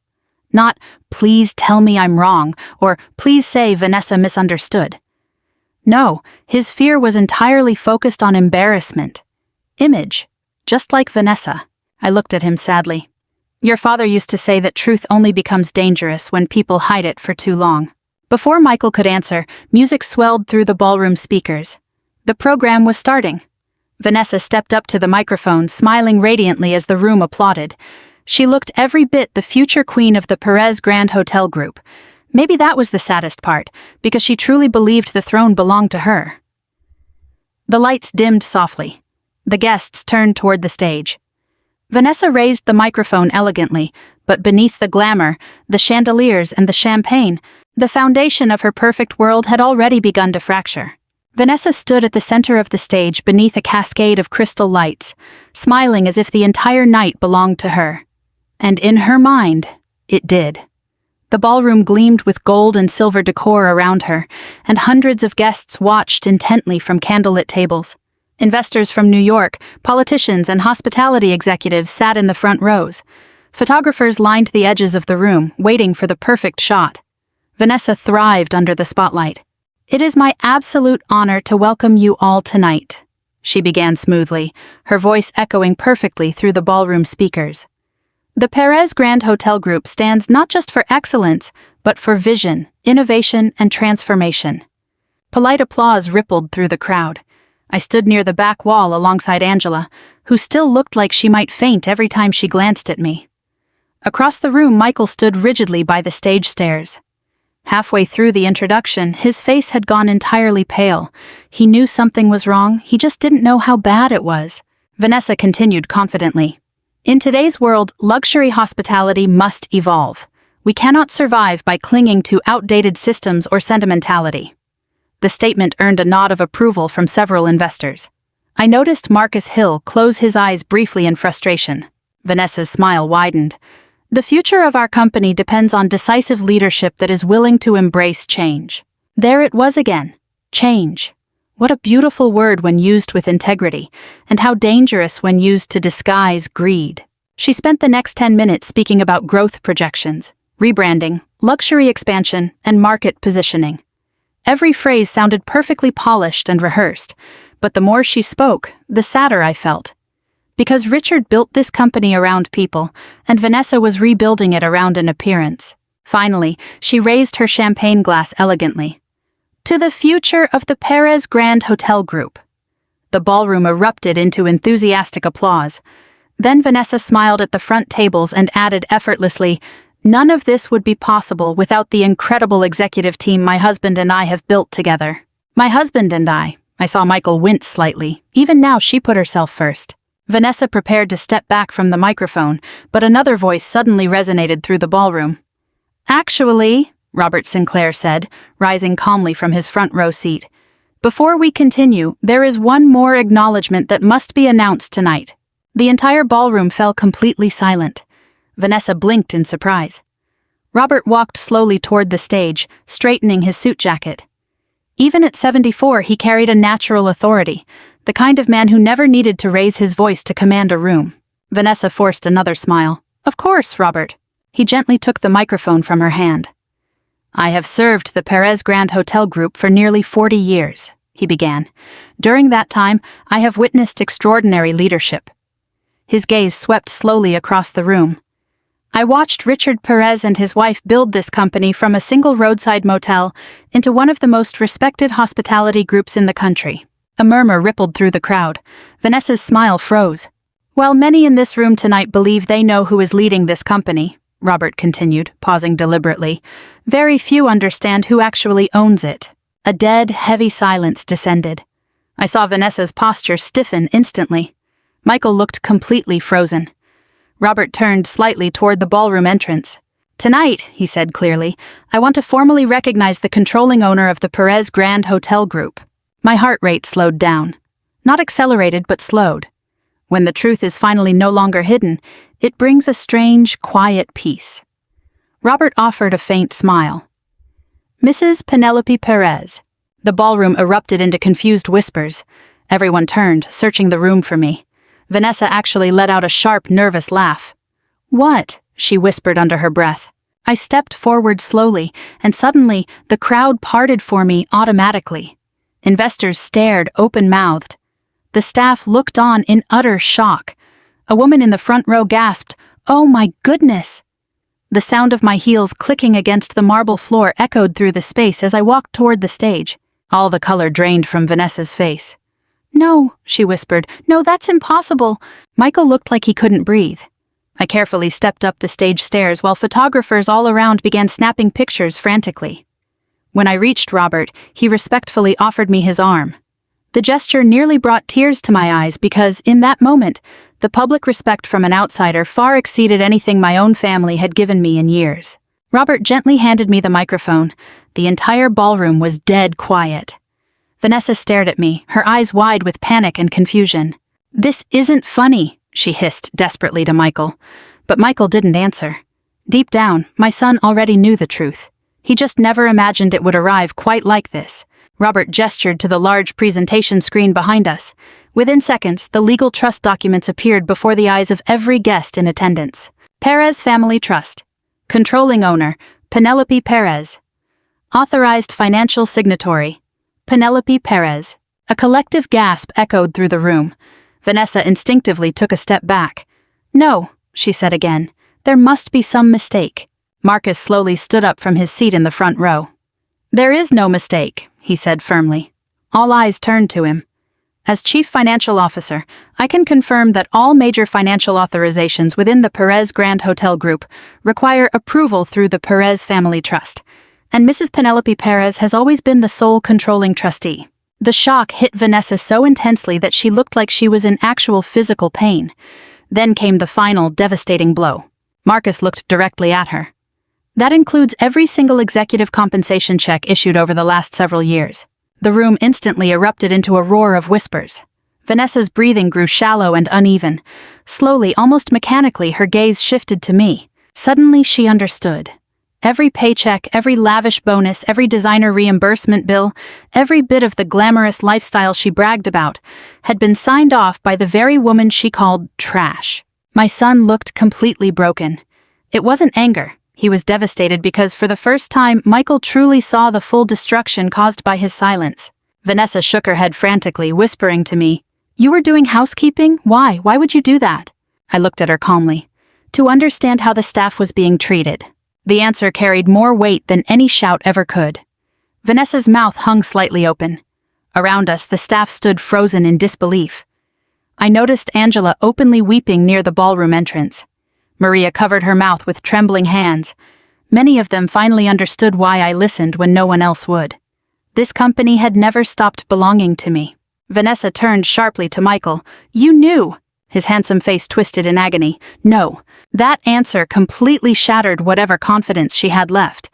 Not, "Please tell me I'm wrong," or "Please say Vanessa misunderstood." No, his fear was entirely focused on embarrassment. Image. Just like Vanessa. I looked at him sadly. "Your father used to say that truth only becomes dangerous when people hide it for too long." Before Michael could answer, music swelled through the ballroom speakers. The program was starting. Vanessa stepped up to the microphone, smiling radiantly as the room applauded. She looked every bit the future queen of the Perez Grand Hotel Group. Maybe that was the saddest part, because she truly believed the throne belonged to her. The lights dimmed softly. The guests turned toward the stage. Vanessa raised the microphone elegantly, but beneath the glamour, the chandeliers and the champagne, the foundation of her perfect world had already begun to fracture. Vanessa stood at the center of the stage beneath a cascade of crystal lights, smiling as if the entire night belonged to her. And in her mind, it did. The ballroom gleamed with gold and silver decor around her, and hundreds of guests watched intently from candlelit tables. Investors from New York, politicians, and hospitality executives sat in the front rows. Photographers lined the edges of the room, waiting for the perfect shot. Vanessa thrived under the spotlight. "It is my absolute honor to welcome you all tonight," she began smoothly, her voice echoing perfectly through the ballroom speakers. The Perez Grand Hotel Group stands not just for excellence, but for vision, innovation, and transformation. Polite applause rippled through the crowd. I stood near the back wall alongside Angela, who still looked like she might faint every time she glanced at me. Across the room, Michael stood rigidly by the stage stairs. Halfway through the introduction, his face had gone entirely pale. He knew something was wrong, he just didn't know how bad it was. Vanessa continued confidently. "In today's world, luxury hospitality must evolve. We cannot survive by clinging to outdated systems or sentimentality." The statement earned a nod of approval from several investors. I noticed Marcus Hill close his eyes briefly in frustration. Vanessa's smile widened. "The future of our company depends on decisive leadership that is willing to embrace change." There it was again. Change. What a beautiful word when used with integrity, and how dangerous when used to disguise greed. She spent the next 10 minutes speaking about growth projections, rebranding, luxury expansion, and market positioning. Every phrase sounded perfectly polished and rehearsed, but the more she spoke, the sadder I felt. Because Richard built this company around people, and Vanessa was rebuilding it around an appearance. Finally, she raised her champagne glass elegantly. To the future of the Perez Grand Hotel Group. The ballroom erupted into enthusiastic applause. Then Vanessa smiled at the front tables and added effortlessly, "None of this would be possible without the incredible executive team my husband and I have built together." My husband and I saw Michael wince slightly. Even now she put herself first. Vanessa prepared to step back from the microphone, but another voice suddenly resonated through the ballroom. "Actually," Robert Sinclair said, rising calmly from his front row seat, "before we continue, there is one more acknowledgement that must be announced tonight." The entire ballroom fell completely silent. Vanessa blinked in surprise. Robert walked slowly toward the stage, straightening his suit jacket. Even at 74, he carried a natural authority, the kind of man who never needed to raise his voice to command a room. Vanessa forced another smile. "Of course, Robert." He gently took the microphone from her hand. "I have served the Perez Grand Hotel Group for nearly 40 years, he began. "During that time, I have witnessed extraordinary leadership." His gaze swept slowly across the room. "I watched Richard Perez and his wife build this company from a single roadside motel into one of the most respected hospitality groups in the country." A murmur rippled through the crowd. Vanessa's smile froze. "While many in this room tonight believe they know who is leading this company," Robert continued, pausing deliberately, "very few understand who actually owns it." A dead, heavy silence descended. I saw Vanessa's posture stiffen instantly. Michael looked completely frozen. Robert turned slightly toward the ballroom entrance. "Tonight," he said clearly, "I want to formally recognize the controlling owner of the Perez Grand Hotel Group." My heart rate slowed down. Not accelerated, but slowed. When the truth is finally no longer hidden, it brings a strange, quiet peace. Robert offered a faint smile. "Mrs. Penelope Perez." The ballroom erupted into confused whispers. Everyone turned, searching the room for me. Vanessa actually let out a sharp, nervous laugh. "What?" she whispered under her breath. I stepped forward slowly, and suddenly the crowd parted for me automatically. Investors stared open-mouthed. The staff looked on in utter shock. A woman in the front row gasped, "Oh my goodness!" The sound of my heels clicking against the marble floor echoed through the space as I walked toward the stage. All the color drained from Vanessa's face. "No," she whispered. "No, that's impossible." Michael looked like he couldn't breathe. I carefully stepped up the stage stairs while photographers all around began snapping pictures frantically. When I reached Robert, he respectfully offered me his arm. The gesture nearly brought tears to my eyes because, in that moment, the public respect from an outsider far exceeded anything my own family had given me in years. Robert gently handed me the microphone. The entire ballroom was dead quiet. Vanessa stared at me, her eyes wide with panic and confusion. "This isn't funny," she hissed desperately to Michael. But Michael didn't answer. Deep down, my son already knew the truth. He just never imagined it would arrive quite like this. Robert gestured to the large presentation screen behind us. Within seconds, the legal trust documents appeared before the eyes of every guest in attendance. Perez Family Trust. Controlling owner, Penelope Perez. Authorized financial signatory, Penelope Perez. A collective gasp echoed through the room. Vanessa instinctively took a step back. "No," she said again. "There must be some mistake." Marcus slowly stood up from his seat in the front row. "There is no mistake," he said firmly. All eyes turned to him. "As Chief Financial Officer, I can confirm that all major financial authorizations within the Perez Grand Hotel Group require approval through the Perez Family Trust, and Mrs. Penelope Perez has always been the sole controlling trustee." The shock hit Vanessa so intensely that she looked like she was in actual physical pain. Then came the final, devastating blow. Marcus looked directly at her. "That includes every single executive compensation check issued over the last several years." The room instantly erupted into a roar of whispers. Vanessa's breathing grew shallow and uneven. Slowly, almost mechanically, her gaze shifted to me. Suddenly, she understood. Every paycheck, every lavish bonus, every designer reimbursement bill, every bit of the glamorous lifestyle she bragged about, had been signed off by the very woman she called trash. My son looked completely broken. It wasn't anger. He was devastated because for the first time, Michael truly saw the full destruction caused by his silence. Vanessa shook her head frantically, whispering to me, "You were doing housekeeping? Why? Why would you do that?" I looked at her calmly. "To understand how the staff was being treated." The answer carried more weight than any shout ever could. Vanessa's mouth hung slightly open. Around us, the staff stood frozen in disbelief. I noticed Angela openly weeping near the ballroom entrance. Maria covered her mouth with trembling hands. Many of them finally understood why I listened when no one else would. This company had never stopped belonging to me. Vanessa turned sharply to Michael. "You knew!" His handsome face twisted in agony. "No." That answer completely shattered whatever confidence she had left.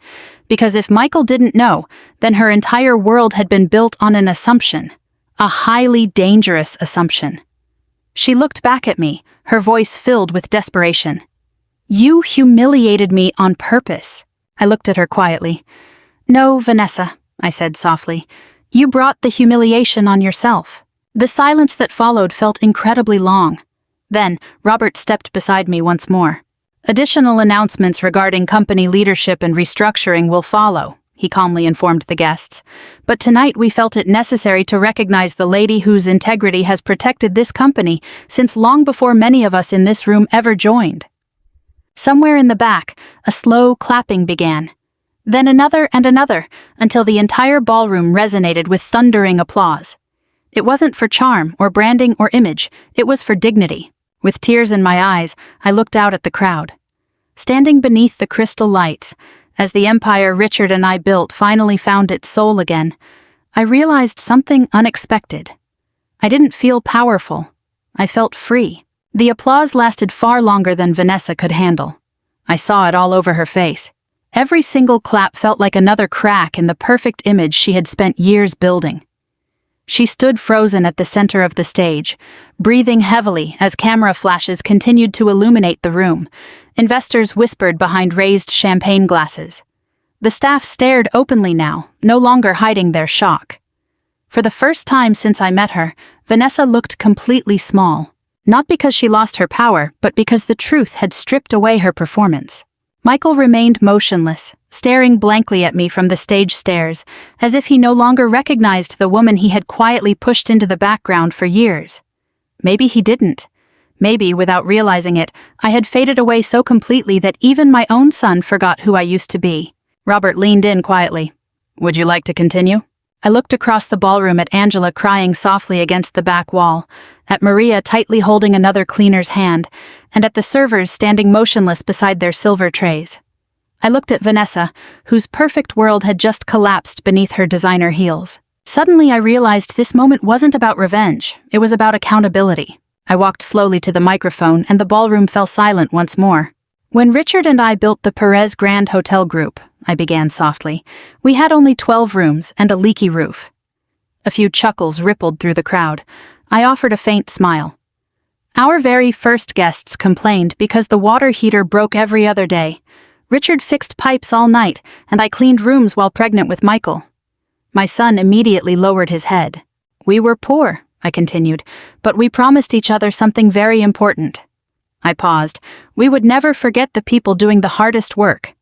Because if Michael didn't know, then her entire world had been built on an assumption. A highly dangerous assumption. She looked back at me, her voice filled with desperation. "You humiliated me on purpose." I looked at her quietly. "No, Vanessa," I said softly. "You brought the humiliation on yourself." The silence that followed felt incredibly long. Then, Robert stepped beside me once more. "Additional announcements regarding company leadership and restructuring will follow," he calmly informed the guests. "But tonight we felt it necessary to recognize the lady whose integrity has protected this company since long before many of us in this room ever joined." Somewhere in the back, a slow clapping began. Then another and another, until the entire ballroom resonated with thundering applause. It wasn't for charm or branding or image, it was for dignity. With tears in my eyes, I looked out at the crowd. Standing beneath the crystal lights, as the empire Richard and I built finally found its soul again, I realized something unexpected. I didn't feel powerful. I felt free. The applause lasted far longer than Vanessa could handle. I saw it all over her face. Every single clap felt like another crack in the perfect image she had spent years building. She stood frozen at the center of the stage, breathing heavily as camera flashes continued to illuminate the room. Investors whispered behind raised champagne glasses. The staff stared openly now, no longer hiding their shock. For the first time since I met her, Vanessa looked completely small. Not because she lost her power, but because the truth had stripped away her performance. Michael remained motionless, staring blankly at me from the stage stairs, as if he no longer recognized the woman he had quietly pushed into the background for years. Maybe he didn't. Maybe, without realizing it, I had faded away so completely that even my own son forgot who I used to be. Robert leaned in quietly. "Would you like to continue?" I looked across the ballroom at Angela crying softly against the back wall, at Maria tightly holding another cleaner's hand, and at the servers standing motionless beside their silver trays. I looked at Vanessa, whose perfect world had just collapsed beneath her designer heels. Suddenly I realized this moment wasn't about revenge, it was about accountability. I walked slowly to the microphone and the ballroom fell silent once more. "When Richard and I built the Perez Grand Hotel Group," I began softly, "we had only 12 rooms and a leaky roof." A few chuckles rippled through the crowd. I offered a faint smile. "Our very first guests complained because the water heater broke every other day. Richard fixed pipes all night, and I cleaned rooms while pregnant with Michael." My son immediately lowered his head. "We were poor," I continued, "but we promised each other something very important." I paused. "We would never forget the people doing the hardest work."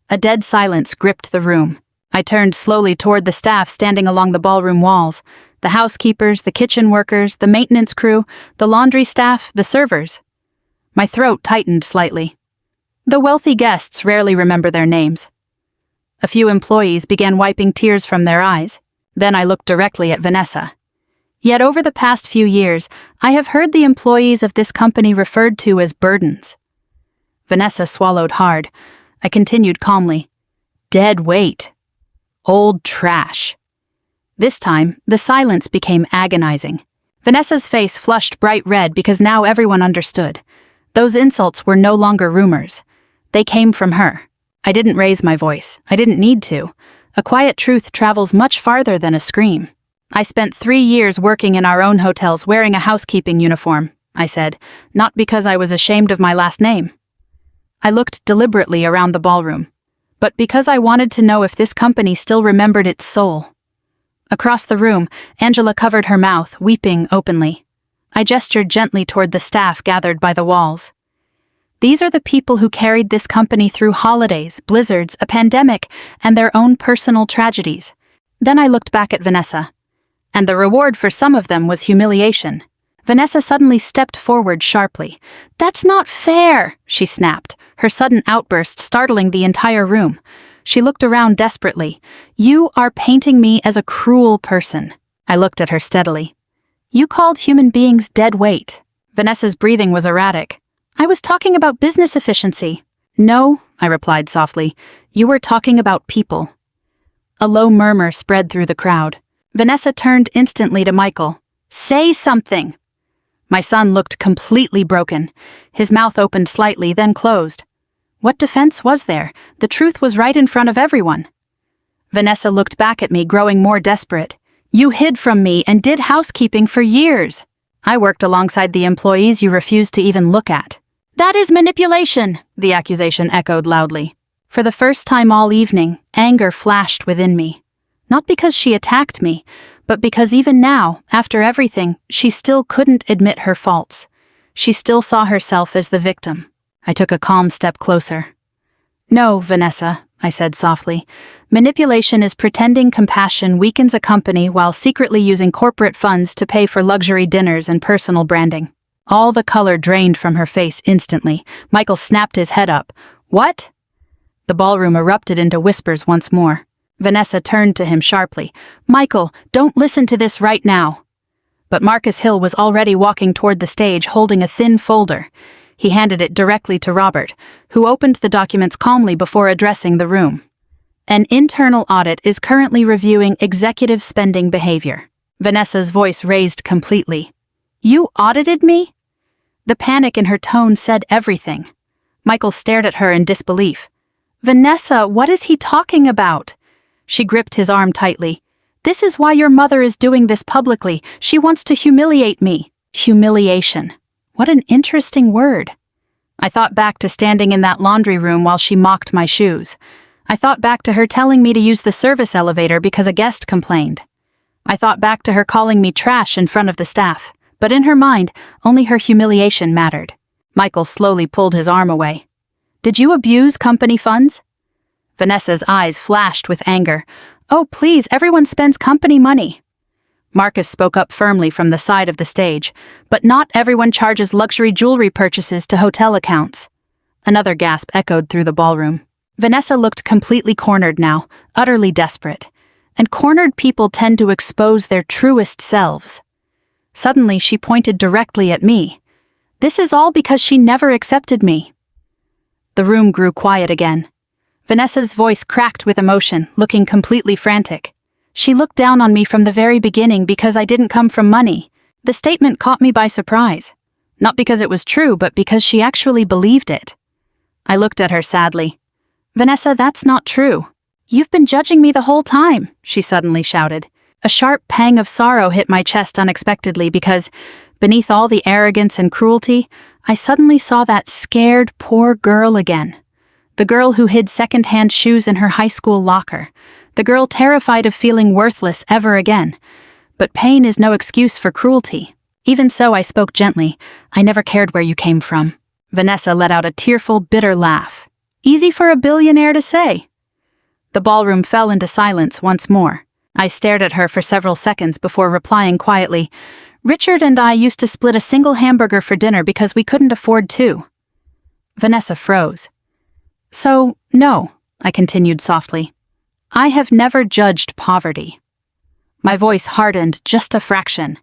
A dead silence gripped the room. I turned slowly toward the staff standing along the ballroom walls. The housekeepers, the kitchen workers, the maintenance crew, the laundry staff, the servers. My throat tightened slightly. The wealthy guests rarely remember their names. A few employees began wiping tears from their eyes. Then I looked directly at Vanessa. Yet over the past few years, I have heard the employees of this company referred to as burdens. Vanessa swallowed hard. I continued calmly. "Dead weight. Old trash." This time, the silence became agonizing. Vanessa's face flushed bright red because now everyone understood. Those insults were no longer rumors. They came from her. I didn't raise my voice. I didn't need to. A quiet truth travels much farther than a scream. "I spent 3 years working in our own hotels wearing a housekeeping uniform," I said, "not because I was ashamed of my last name." I looked deliberately around the ballroom, but because I wanted to know if this company still remembered its soul. Across the room, Angela covered her mouth, weeping openly. I gestured gently toward the staff gathered by the walls. "These are the people who carried this company through holidays, blizzards, a pandemic, and their own personal tragedies." Then I looked back at Vanessa. And the reward for some of them was humiliation. Vanessa suddenly stepped forward sharply. "That's not fair," she snapped, her sudden outburst startling the entire room. She looked around desperately. "You are painting me as a cruel person." I looked at her steadily. "You called human beings dead weight." Vanessa's breathing was erratic. "I was talking about business efficiency." "No," I replied softly. "You were talking about people." A low murmur spread through the crowd. Vanessa turned instantly to Michael. "Say something." My son looked completely broken. His mouth opened slightly, then closed. What defense was there? The truth was right in front of everyone. Vanessa looked back at me, growing more desperate. "You hid from me and did housekeeping for years. I worked alongside the employees you refused to even look at." "That is manipulation," the accusation echoed loudly. For the first time all evening, anger flashed within me. Not because she attacked me, but because even now, after everything, she still couldn't admit her faults. She still saw herself as the victim. I took a calm step closer. "No, Vanessa," I said softly. "Manipulation is pretending compassion weakens a company while secretly using corporate funds to pay for luxury dinners and personal branding." All the color drained from her face instantly. Michael snapped his head up. "What?" The ballroom erupted into whispers once more. Vanessa turned to him sharply. "Michael, don't listen to this right now." But Marcus Hill was already walking toward the stage holding a thin folder. He handed it directly to Robert, who opened the documents calmly before addressing the room. "An internal audit is currently reviewing executive spending behavior." Vanessa's voice raised completely. "You audited me?" The panic in her tone said everything. Michael stared at her in disbelief. "Vanessa, what is he talking about?" She gripped his arm tightly. "This is why your mother is doing this publicly. She wants to humiliate me." Humiliation. What an interesting word. I thought back to standing in that laundry room while she mocked my shoes. I thought back to her telling me to use the service elevator because a guest complained. I thought back to her calling me trash in front of the staff, but in her mind, only her humiliation mattered. Michael slowly pulled his arm away. "Did you abuse company funds?" Vanessa's eyes flashed with anger. "Oh, please, everyone spends company money." Marcus spoke up firmly from the side of the stage. "But not everyone charges luxury jewelry purchases to hotel accounts." Another gasp echoed through the ballroom. Vanessa looked completely cornered now, utterly desperate. And cornered people tend to expose their truest selves. Suddenly, she pointed directly at me. "This is all because she never accepted me." The room grew quiet again. Vanessa's voice cracked with emotion, looking completely frantic. "She looked down on me from the very beginning because I didn't come from money." The statement caught me by surprise. Not because it was true, but because she actually believed it. I looked at her sadly. "Vanessa, that's not true." "You've been judging me the whole time," she suddenly shouted. A sharp pang of sorrow hit my chest unexpectedly because, beneath all the arrogance and cruelty, I suddenly saw that scared, poor girl again. The girl who hid second-hand shoes in her high school locker. The girl terrified of feeling worthless ever again. But pain is no excuse for cruelty. Even so, I spoke gently. "I never cared where you came from." Vanessa let out a tearful, bitter laugh. "Easy for a billionaire to say." The ballroom fell into silence once more. I stared at her for several seconds before replying quietly, "Richard and I used to split a single hamburger for dinner because we couldn't afford two." Vanessa froze. "So, no," I continued softly. "I have never judged poverty." My voice hardened just a fraction.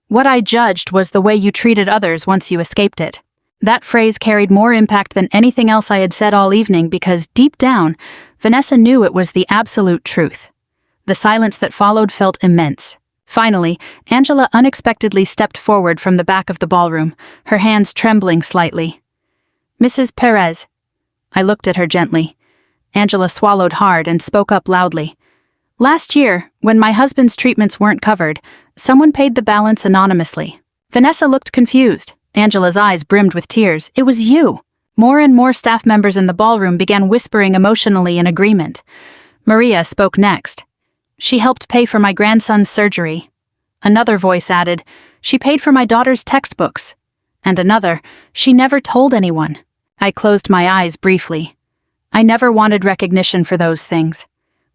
"What I judged was the way you treated others once you escaped it." That phrase carried more impact than anything else I had said all evening because, deep down, Vanessa knew it was the absolute truth. The silence that followed felt immense. Finally, Angela unexpectedly stepped forward from the back of the ballroom, her hands trembling slightly. "Mrs. Perez." I looked at her gently. Angela swallowed hard and spoke up loudly. "Last year, when my husband's treatments weren't covered, someone paid the balance anonymously." Vanessa looked confused. Angela's eyes brimmed with tears. "It was you." More and more staff members in the ballroom began whispering emotionally in agreement. Maria spoke next. "She helped pay for my grandson's surgery." Another voice added, "She paid for my daughter's textbooks." And another, "She never told anyone." I closed my eyes briefly. I never wanted recognition for those things.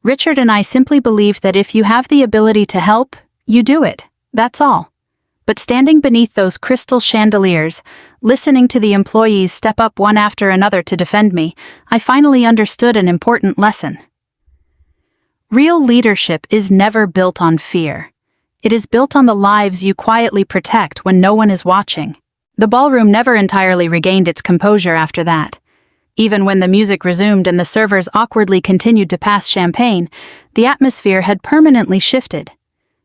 Richard and I simply believed that if you have the ability to help, you do it. That's all. But standing beneath those crystal chandeliers, listening to the employees step up one after another to defend me, I finally understood an important lesson. Real leadership is never built on fear. It is built on the lives you quietly protect when no one is watching. The ballroom never entirely regained its composure after that. Even when the music resumed and the servers awkwardly continued to pass champagne, the atmosphere had permanently shifted.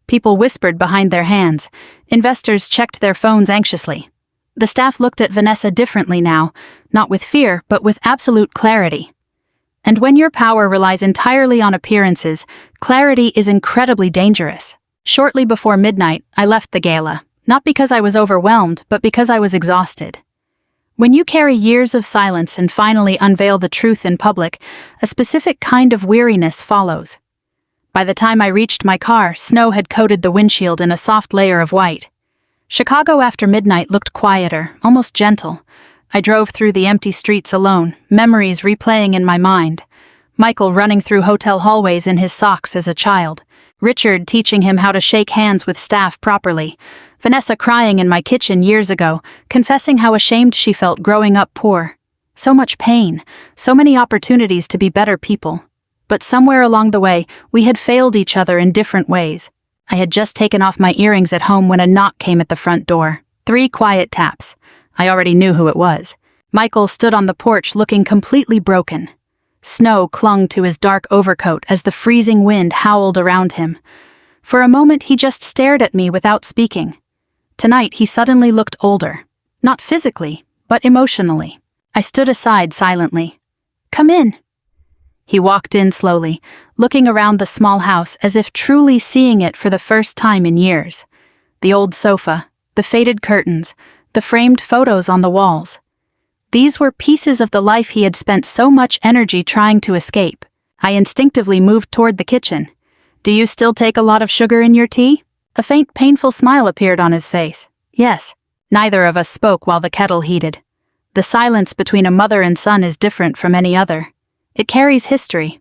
People whispered behind their hands. Investors checked their phones anxiously. The staff looked at Vanessa differently now, not with fear, but with absolute clarity. And when your power relies entirely on appearances, clarity is incredibly dangerous. Shortly before midnight, I left the gala, not because I was overwhelmed, but because I was exhausted. When you carry years of silence and finally unveil the truth in public, a specific kind of weariness follows. By the time I reached my car, snow had coated the windshield in a soft layer of white. Chicago after midnight looked quieter, almost gentle. I drove through the empty streets alone, memories replaying in my mind. Michael running through hotel hallways in his socks as a child. Richard teaching him how to shake hands with staff properly. Vanessa crying in my kitchen years ago, confessing how ashamed she felt growing up poor. So much pain, so many opportunities to be better people. But somewhere along the way, we had failed each other in different ways. I had just taken off my earrings at home when a knock came at the front door. 3 quiet taps. I already knew who it was. Michael stood on the porch looking completely broken. Snow clung to his dark overcoat as the freezing wind howled around him. For a moment, he just stared at me without speaking. Tonight, he suddenly looked older. Not physically, but emotionally. I stood aside silently. "Come in." He walked in slowly, looking around the small house as if truly seeing it for the first time in years. The old sofa, the faded curtains, the framed photos on the walls. These were pieces of the life he had spent so much energy trying to escape. I instinctively moved toward the kitchen. "Do you still take a lot of sugar in your tea?" A faint, painful smile appeared on his face. "Yes." Neither of us spoke while the kettle heated. The silence between a mother and son is different from any other. It carries history.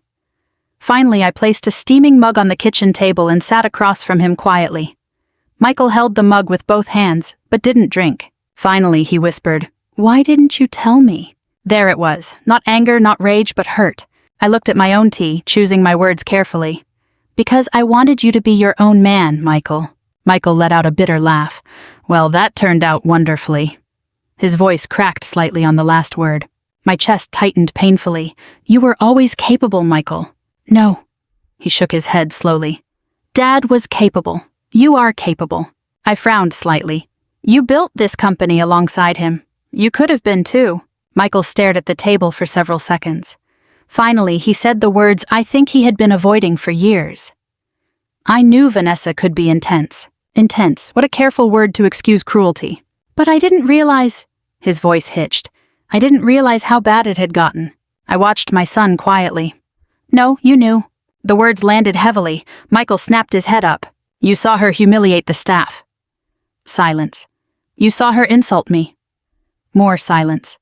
Finally, I placed a steaming mug on the kitchen table and sat across from him quietly. Michael held the mug with both hands, but didn't drink. Finally, he whispered, "Why didn't you tell me?" There it was, not anger, not rage, but hurt. I looked at my own tea, choosing my words carefully. "Because I wanted you to be your own man, Michael." Michael let out a bitter laugh. "Well, that turned out wonderfully." His voice cracked slightly on the last word. My chest tightened painfully. "You were always capable, Michael." "No." He shook his head slowly. "Dad was capable. You are capable." I frowned slightly. "You built this company alongside him. You could have been too." Michael stared at the table for several seconds. Finally, he said the words I think he had been avoiding for years. "I knew Vanessa could be intense." Intense, what a careful word to excuse cruelty. "But I didn't realize..." His voice hitched. "I didn't realize how bad it had gotten." I watched my son quietly. "No, you knew." The words landed heavily. Michael snapped his head up. "You saw her humiliate the staff." Silence. "You saw her insult me." More silence.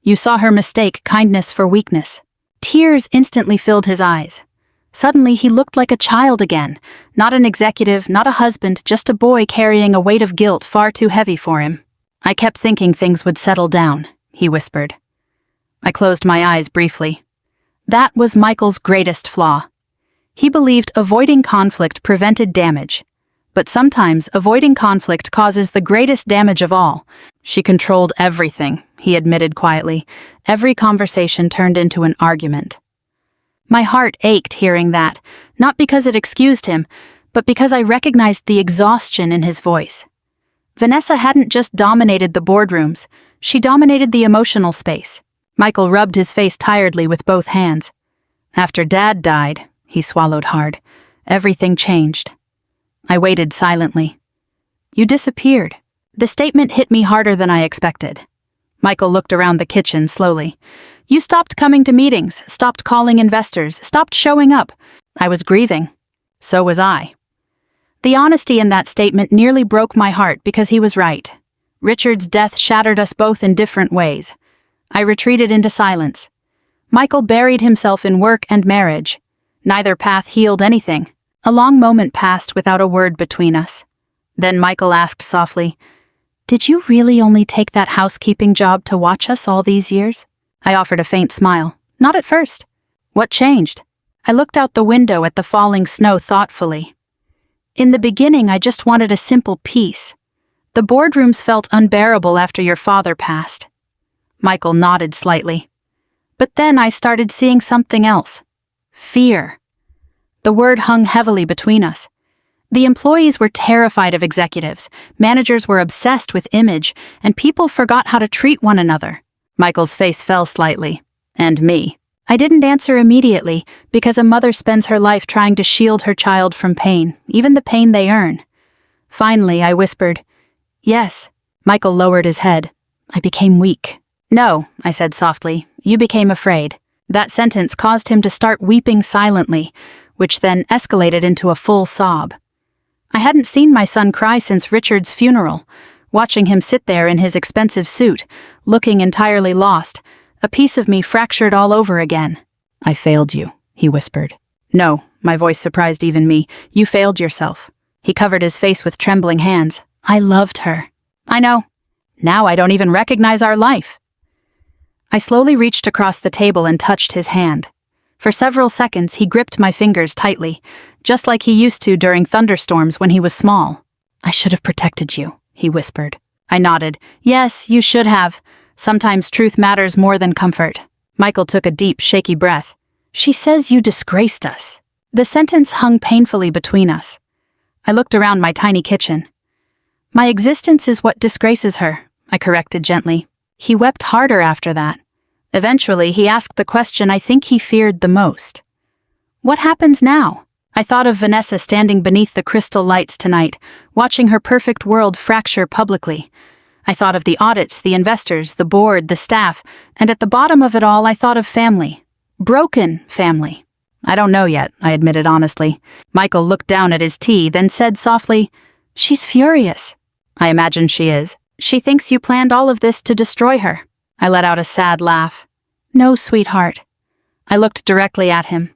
"You saw her mistake kindness for weakness." Tears instantly filled his eyes. Suddenly, he looked like a child again. Not an executive, not a husband, just a boy carrying a weight of guilt far too heavy for him. "I kept thinking things would settle down," he whispered. I closed my eyes briefly. That was Michael's greatest flaw. He believed avoiding conflict prevented damage. But sometimes avoiding conflict causes the greatest damage of all. "She controlled everything," he admitted quietly. Every conversation turned into an argument. My heart ached hearing that, not because it excused him, but because I recognized the exhaustion in his voice. Vanessa hadn't just dominated the boardrooms, she dominated the emotional space. Michael rubbed his face tiredly with both hands. "After Dad died," he swallowed hard, "everything changed." I waited silently. "You disappeared." The statement hit me harder than I expected. Michael looked around the kitchen slowly. "You stopped coming to meetings, stopped calling investors, stopped showing up." I was grieving. So was I. The honesty in that statement nearly broke my heart because he was right. Richard's death shattered us both in different ways. I retreated into silence. Michael buried himself in work and marriage. Neither path healed anything. A long moment passed without a word between us. Then Michael asked softly, "Did you really only take that housekeeping job to watch us all these years?" I offered a faint smile. "Not at first." "What changed?" I looked out the window at the falling snow thoughtfully. "In the beginning, I just wanted a simple peace. The boardrooms felt unbearable after your father passed." Michael nodded slightly. "But then I started seeing something else. Fear." The word hung heavily between us. The employees were terrified of executives, managers were obsessed with image, and people forgot how to treat one another. Michael's face fell slightly. "And me." I didn't answer immediately, because a mother spends her life trying to shield her child from pain, even the pain they earn. Finally, I whispered, "Yes." Michael lowered his head. I became weak. "No," I said softly, "you became afraid." That sentence caused him to start weeping silently, which then escalated into a full sob. I hadn't seen my son cry since Richard's funeral. Watching him sit there in his expensive suit, looking entirely lost, a piece of me fractured all over again. "I failed you," he whispered. "No," my voice surprised even me. "You failed yourself." He covered his face with trembling hands. "I loved her." "I know. Now I don't even recognize our life." I slowly reached across the table and touched his hand. For several seconds, he gripped my fingers tightly, just like he used to during thunderstorms when he was small. "I should have protected you," he whispered. I nodded. "Yes, you should have. Sometimes truth matters more than comfort." Michael took a deep, shaky breath. "She says you disgraced us." The sentence hung painfully between us. I looked around my tiny kitchen. "My existence is what disgraces her," I corrected gently. He wept harder after that. Eventually, he asked the question I think he feared the most. "What happens now?" I thought of Vanessa standing beneath the crystal lights tonight, watching her perfect world fracture publicly. I thought of the audits, the investors, the board, the staff, and at the bottom of it all, I thought of family. Broken family. "I don't know yet," I admitted honestly. Michael looked down at his tea, then said softly, "She's furious." "I imagine she is. She thinks you planned all of this to destroy her." I let out a sad laugh. "No, sweetheart." I looked directly at him.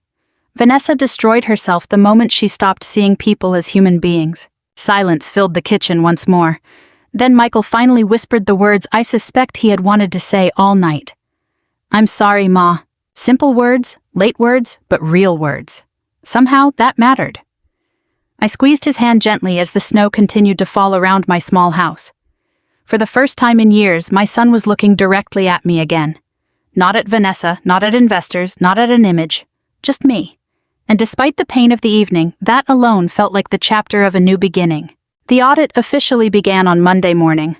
Vanessa destroyed herself the moment she stopped seeing people as human beings. Silence filled the kitchen once more. Then Michael finally whispered the words I suspect he had wanted to say all night. "I'm sorry, Ma." Simple words, late words, but real words. Somehow, that mattered. I squeezed his hand gently as the snow continued to fall around my small house. For the first time in years, my son was looking directly at me again. Not at Vanessa, not at investors, not at an image. Just me. And despite the pain of the evening, that alone felt like the chapter of a new beginning. The audit officially began on Monday morning.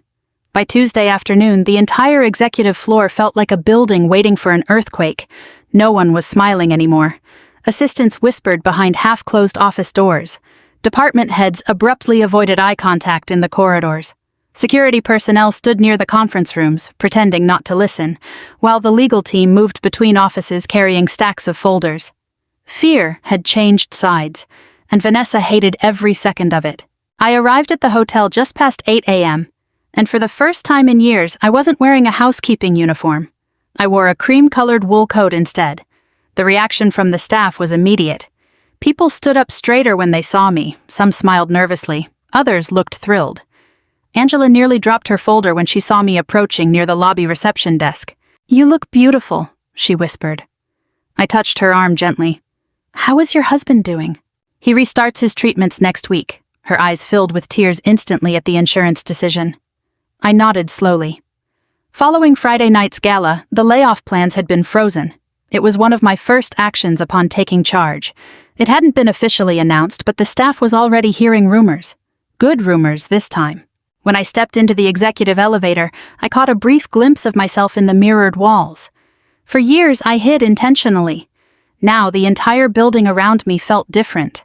By Tuesday afternoon, the entire executive floor felt like a building waiting for an earthquake. No one was smiling anymore. Assistants whispered behind half-closed office doors. Department heads abruptly avoided eye contact in the corridors. Security personnel stood near the conference rooms, pretending not to listen, while the legal team moved between offices carrying stacks of folders. Fear had changed sides, and Vanessa hated every second of it. I arrived at the hotel just past 8 a.m., and for the first time in years, I wasn't wearing a housekeeping uniform. I wore a cream-colored wool coat instead. The reaction from the staff was immediate. People stood up straighter when they saw me. Some smiled nervously. Others looked thrilled. Angela nearly dropped her folder when she saw me approaching near the lobby reception desk. "You look beautiful," she whispered. I touched her arm gently. "How is your husband doing?" "He restarts his treatments next week." Her eyes filled with tears instantly at the insurance decision. I nodded slowly. Following Friday night's gala, the layoff plans had been frozen. It was one of my first actions upon taking charge. It hadn't been officially announced, but the staff was already hearing rumors. Good rumors this time. When I stepped into the executive elevator, I caught a brief glimpse of myself in the mirrored walls. For years, I hid intentionally. Now, the entire building around me felt different.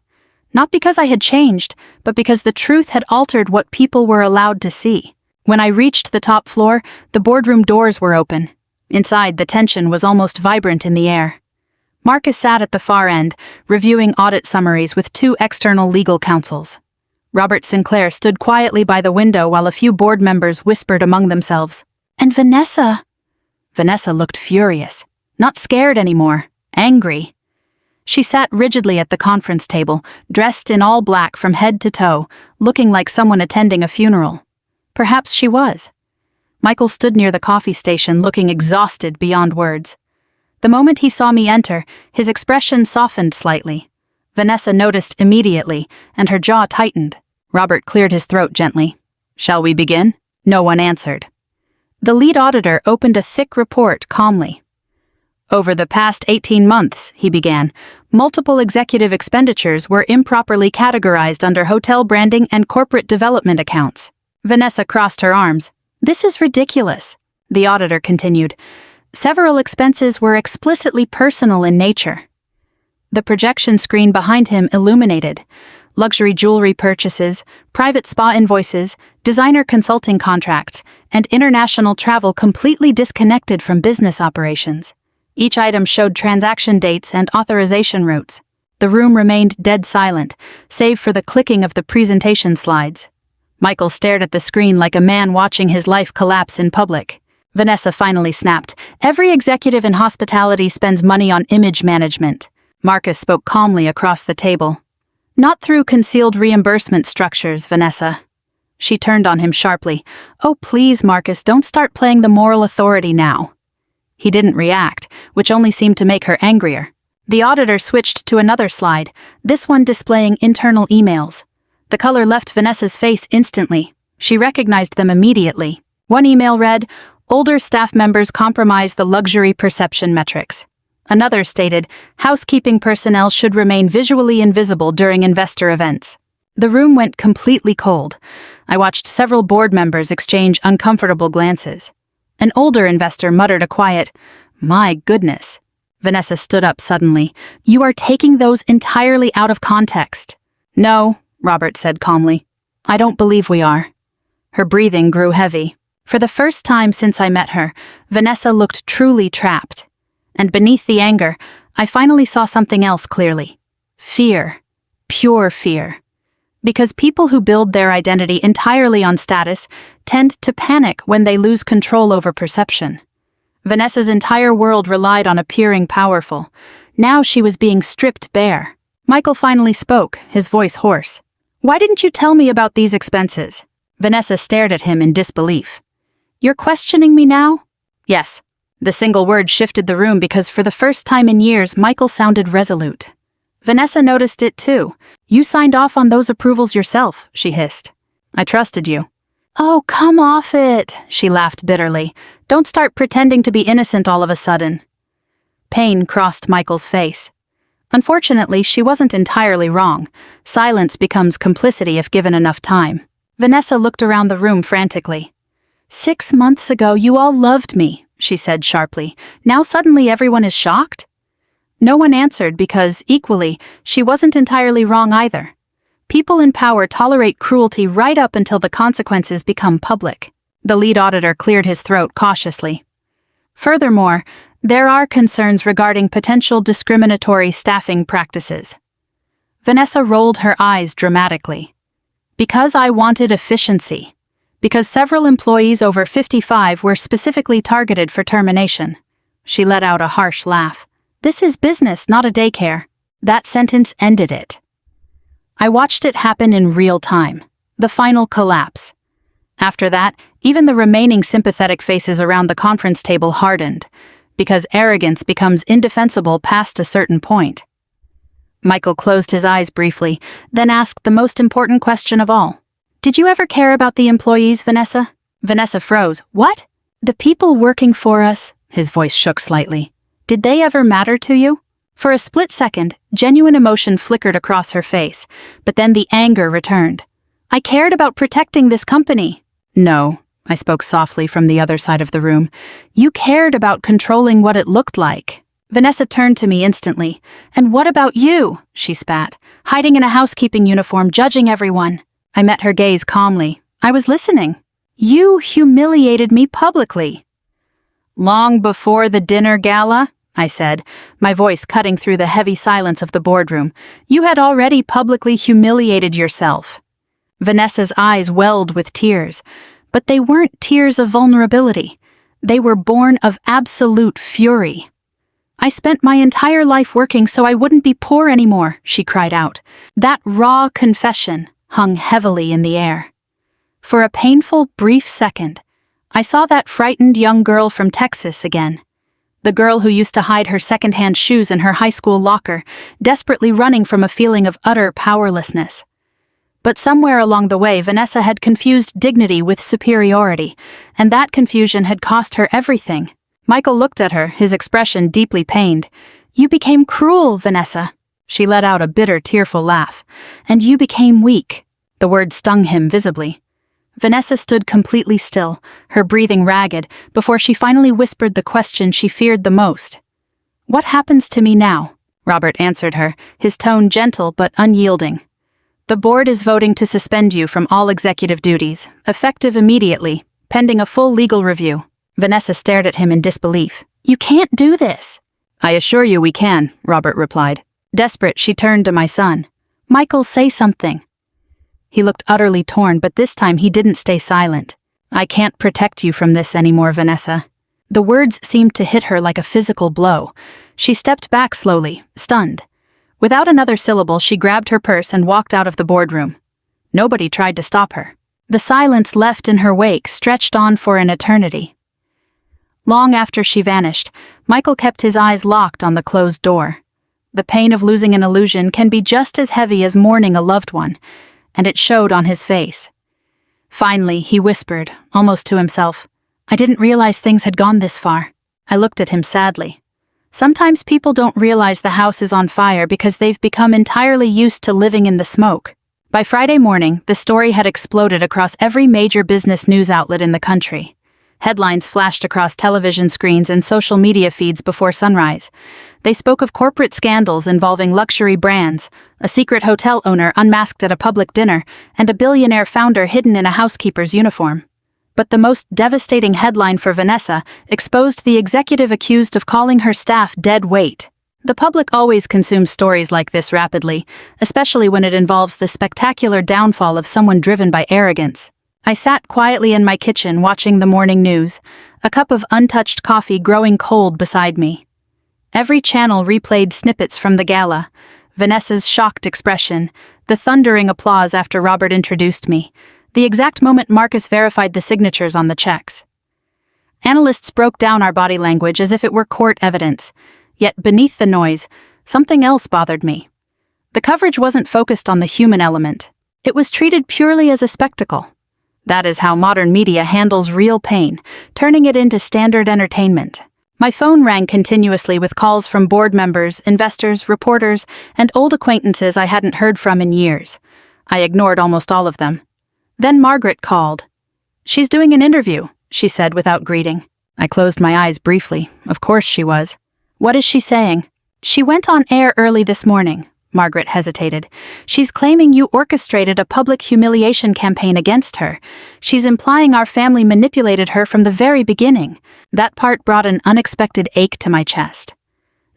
Not because I had changed, but because the truth had altered what people were allowed to see. When I reached the top floor, the boardroom doors were open. Inside, the tension was almost vibrant in the air. Marcus sat at the far end, reviewing audit summaries with 2 external legal counsels. Robert Sinclair stood quietly by the window while a few board members whispered among themselves. "And Vanessa?" Vanessa looked furious. Not scared anymore. Angry. She sat rigidly at the conference table, dressed in all black from head to toe, looking like someone attending a funeral. Perhaps she was. Michael stood near the coffee station, looking exhausted beyond words. The moment he saw me enter, his expression softened slightly. Vanessa noticed immediately, and her jaw tightened. Robert cleared his throat gently. "Shall we begin?" No one answered. The lead auditor opened a thick report calmly. "Over the past 18 months, he began, multiple executive expenditures were improperly categorized under hotel branding and corporate development accounts." Vanessa crossed her arms. "This is ridiculous," the auditor continued. "Several expenses were explicitly personal in nature." The projection screen behind him illuminated. Luxury jewelry purchases, private spa invoices, designer consulting contracts, and international travel completely disconnected from business operations. Each item showed transaction dates and authorization routes. The room remained dead silent, save for the clicking of the presentation slides. Michael stared at the screen like a man watching his life collapse in public. Vanessa finally snapped. "Every executive in hospitality spends money on image management." Marcus spoke calmly across the table. "Not through concealed reimbursement structures, Vanessa." She turned on him sharply. "Oh, please, Marcus, don't start playing the moral authority now." He didn't react, which only seemed to make her angrier. The auditor switched to another slide, this one displaying internal emails. The color left Vanessa's face instantly. She recognized them immediately. One email read, "Older staff members compromise the luxury perception metrics." Another stated, "Housekeeping personnel should remain visually invisible during investor events." The room went completely cold. I watched several board members exchange uncomfortable glances. An older investor muttered a quiet, "My goodness." Vanessa stood up suddenly. "You are taking those entirely out of context." "No," Robert said calmly. "I don't believe we are." Her breathing grew heavy. For the first time since I met her, Vanessa looked truly trapped. And beneath the anger, I finally saw something else clearly. Fear. Pure fear. Because people who build their identity entirely on status tend to panic when they lose control over perception. Vanessa's entire world relied on appearing powerful. Now she was being stripped bare. Michael finally spoke, his voice hoarse. "Why didn't you tell me about these expenses?" Vanessa stared at him in disbelief. "You're questioning me now?" "Yes." The single word shifted the room because for the first time in years, Michael sounded resolute. Vanessa noticed it too. "You signed off on those approvals yourself," she hissed. "I trusted you." "Oh, come off it," she laughed bitterly. "Don't start pretending to be innocent all of a sudden." Pain crossed Michael's face. Unfortunately, she wasn't entirely wrong. Silence becomes complicity if given enough time. Vanessa looked around the room frantically. "6 months ago, you all loved me," she said sharply. "Now suddenly everyone is shocked?" No one answered because, equally, she wasn't entirely wrong either. People in power tolerate cruelty right up until the consequences become public. The lead auditor cleared his throat cautiously. Furthermore, there are concerns regarding potential discriminatory staffing practices. Vanessa rolled her eyes dramatically. "Because I wanted efficiency. Because several employees over 55 were specifically targeted for termination." She let out a harsh laugh. "This is business, not a daycare." That sentence ended it. I watched it happen in real time. The final collapse. After that, even the remaining sympathetic faces around the conference table hardened, because arrogance becomes indefensible past a certain point. Michael closed his eyes briefly, then asked the most important question of all. "Did you ever care about the employees, Vanessa?" Vanessa froze. "What?" "The people working for us," his voice shook slightly. "Did they ever matter to you?" For a split second, genuine emotion flickered across her face, but then the anger returned. "I cared about protecting this company." "No," I spoke softly from the other side of the room. "You cared about controlling what it looked like." Vanessa turned to me instantly. "And what about you?" she spat, "hiding in a housekeeping uniform, judging everyone." I met her gaze calmly. I was listening. "You humiliated me publicly." "Long before the dinner gala," I said, my voice cutting through the heavy silence of the boardroom. "You had already publicly humiliated yourself." Vanessa's eyes welled with tears, but they weren't tears of vulnerability. They were born of absolute fury. I spent my entire life working so I wouldn't be poor anymore, she cried out. That raw confession hung heavily in the air. For a painful, brief second, I saw that frightened young girl from Texas again. The girl who used to hide her secondhand shoes in her high school locker, desperately running from a feeling of utter powerlessness. But somewhere along the way, Vanessa had confused dignity with superiority, and that confusion had cost her everything. Michael looked at her, his expression deeply pained. You became cruel, Vanessa. She let out a bitter, tearful laugh. And you became weak. The word stung him visibly. Vanessa stood completely still, her breathing ragged, before she finally whispered the question she feared the most. What happens to me now? Robert answered her, his tone gentle but unyielding. The board is voting to suspend you from all executive duties, effective immediately, pending a full legal review. Vanessa stared at him in disbelief. You can't do this. I assure you we can, Robert replied. Desperate, she turned to my son. Michael, say something. He looked utterly torn, but this time he didn't stay silent. I can't protect you from this anymore, Vanessa. The words seemed to hit her like a physical blow. She stepped back slowly, stunned. Without another syllable, she grabbed her purse and walked out of the boardroom. Nobody tried to stop her. The silence left in her wake stretched on for an eternity. Long after she vanished, Michael kept his eyes locked on the closed door. The pain of losing an illusion can be just as heavy as mourning a loved one, and it showed on his face. Finally, he whispered, almost to himself, I didn't realize things had gone this far. I looked at him sadly. Sometimes people don't realize the house is on fire because they've become entirely used to living in the smoke. By Friday morning, the story had exploded across every major business news outlet in the country. Headlines flashed across television screens and social media feeds before sunrise. They spoke of corporate scandals involving luxury brands, a secret hotel owner unmasked at a public dinner, and a billionaire founder hidden in a housekeeper's uniform. But the most devastating headline for Vanessa exposed the executive accused of calling her staff dead weight. The public always consumes stories like this rapidly, especially when it involves the spectacular downfall of someone driven by arrogance. I sat quietly in my kitchen watching the morning news, a cup of untouched coffee growing cold beside me. Every channel replayed snippets from the gala, Vanessa's shocked expression, the thundering applause after Robert introduced me, the exact moment Marcus verified the signatures on the checks. Analysts broke down our body language as if it were court evidence, yet beneath the noise, something else bothered me. The coverage wasn't focused on the human element. It was treated purely as a spectacle. That is how modern media handles real pain, turning it into standard entertainment. My phone rang continuously with calls from board members, investors, reporters, and old acquaintances I hadn't heard from in years. I ignored almost all of them. Then Margaret called. She's doing an interview, she said without greeting. I closed my eyes briefly. Of course she was. What is she saying? She went on air early this morning. Margaret hesitated. She's claiming you orchestrated a public humiliation campaign against her. She's implying our family manipulated her from the very beginning. That part brought an unexpected ache to my chest.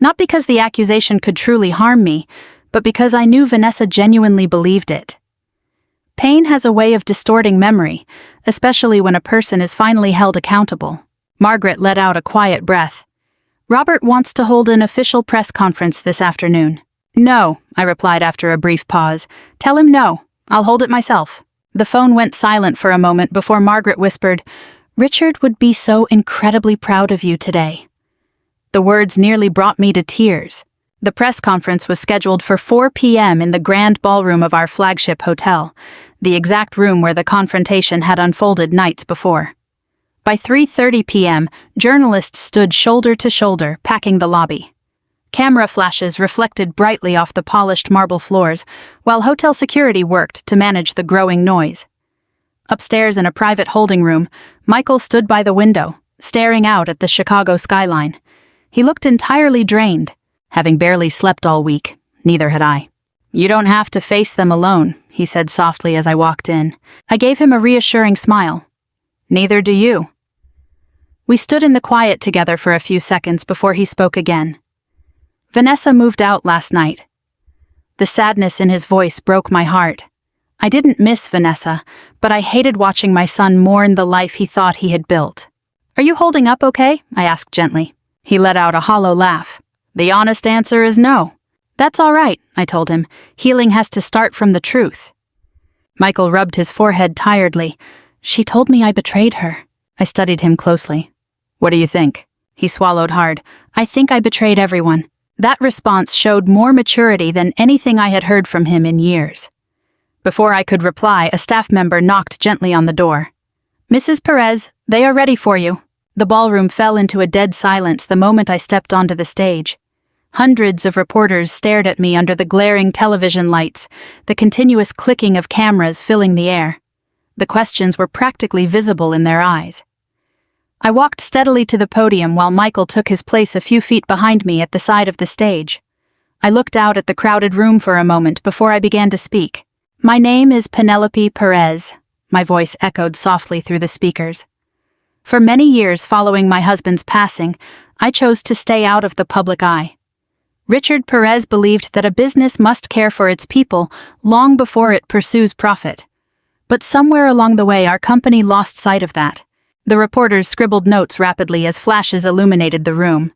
Not because the accusation could truly harm me, but because I knew Vanessa genuinely believed it. Pain has a way of distorting memory, especially when a person is finally held accountable. Margaret let out a quiet breath. Robert wants to hold an official press conference this afternoon. No, I replied after a brief pause. Tell him no. I'll hold it myself. The phone went silent for a moment before Margaret whispered, Richard would be so incredibly proud of you today. The words nearly brought me to tears. The press conference was scheduled for 4 p.m. in the grand ballroom of our flagship hotel, the exact room where the confrontation had unfolded nights before. By 3:30 p.m., journalists stood shoulder to shoulder, packing the lobby. Camera flashes reflected brightly off the polished marble floors, while hotel security worked to manage the growing noise. Upstairs in a private holding room, Michael stood by the window, staring out at the Chicago skyline. He looked entirely drained. Having barely slept all week, neither had I. You don't have to face them alone, he said softly as I walked in. I gave him a reassuring smile. Neither do you. We stood in the quiet together for a few seconds before he spoke again. Vanessa moved out last night. The sadness in his voice broke my heart. I didn't miss Vanessa, but I hated watching my son mourn the life he thought he had built. Are you holding up okay? I asked gently. He let out a hollow laugh. The honest answer is no. That's all right, I told him. Healing has to start from the truth. Michael rubbed his forehead tiredly. She told me I betrayed her. I studied him closely. What do you think? He swallowed hard. I think I betrayed everyone. That response showed more maturity than anything I had heard from him in years. Before I could reply, a staff member knocked gently on the door. Mrs. Perez, they are ready for you. The ballroom fell into a dead silence the moment I stepped onto the stage. Hundreds of reporters stared at me under the glaring television lights, the continuous clicking of cameras filling the air. The questions were practically visible in their eyes. I walked steadily to the podium while Michael took his place a few feet behind me at the side of the stage. I looked out at the crowded room for a moment before I began to speak. My name is Penelope Perez, my voice echoed softly through the speakers. For many years following my husband's passing, I chose to stay out of the public eye. Richard Perez believed that a business must care for its people long before it pursues profit. But somewhere along the way, our company lost sight of that. The reporters scribbled notes rapidly as flashes illuminated the room.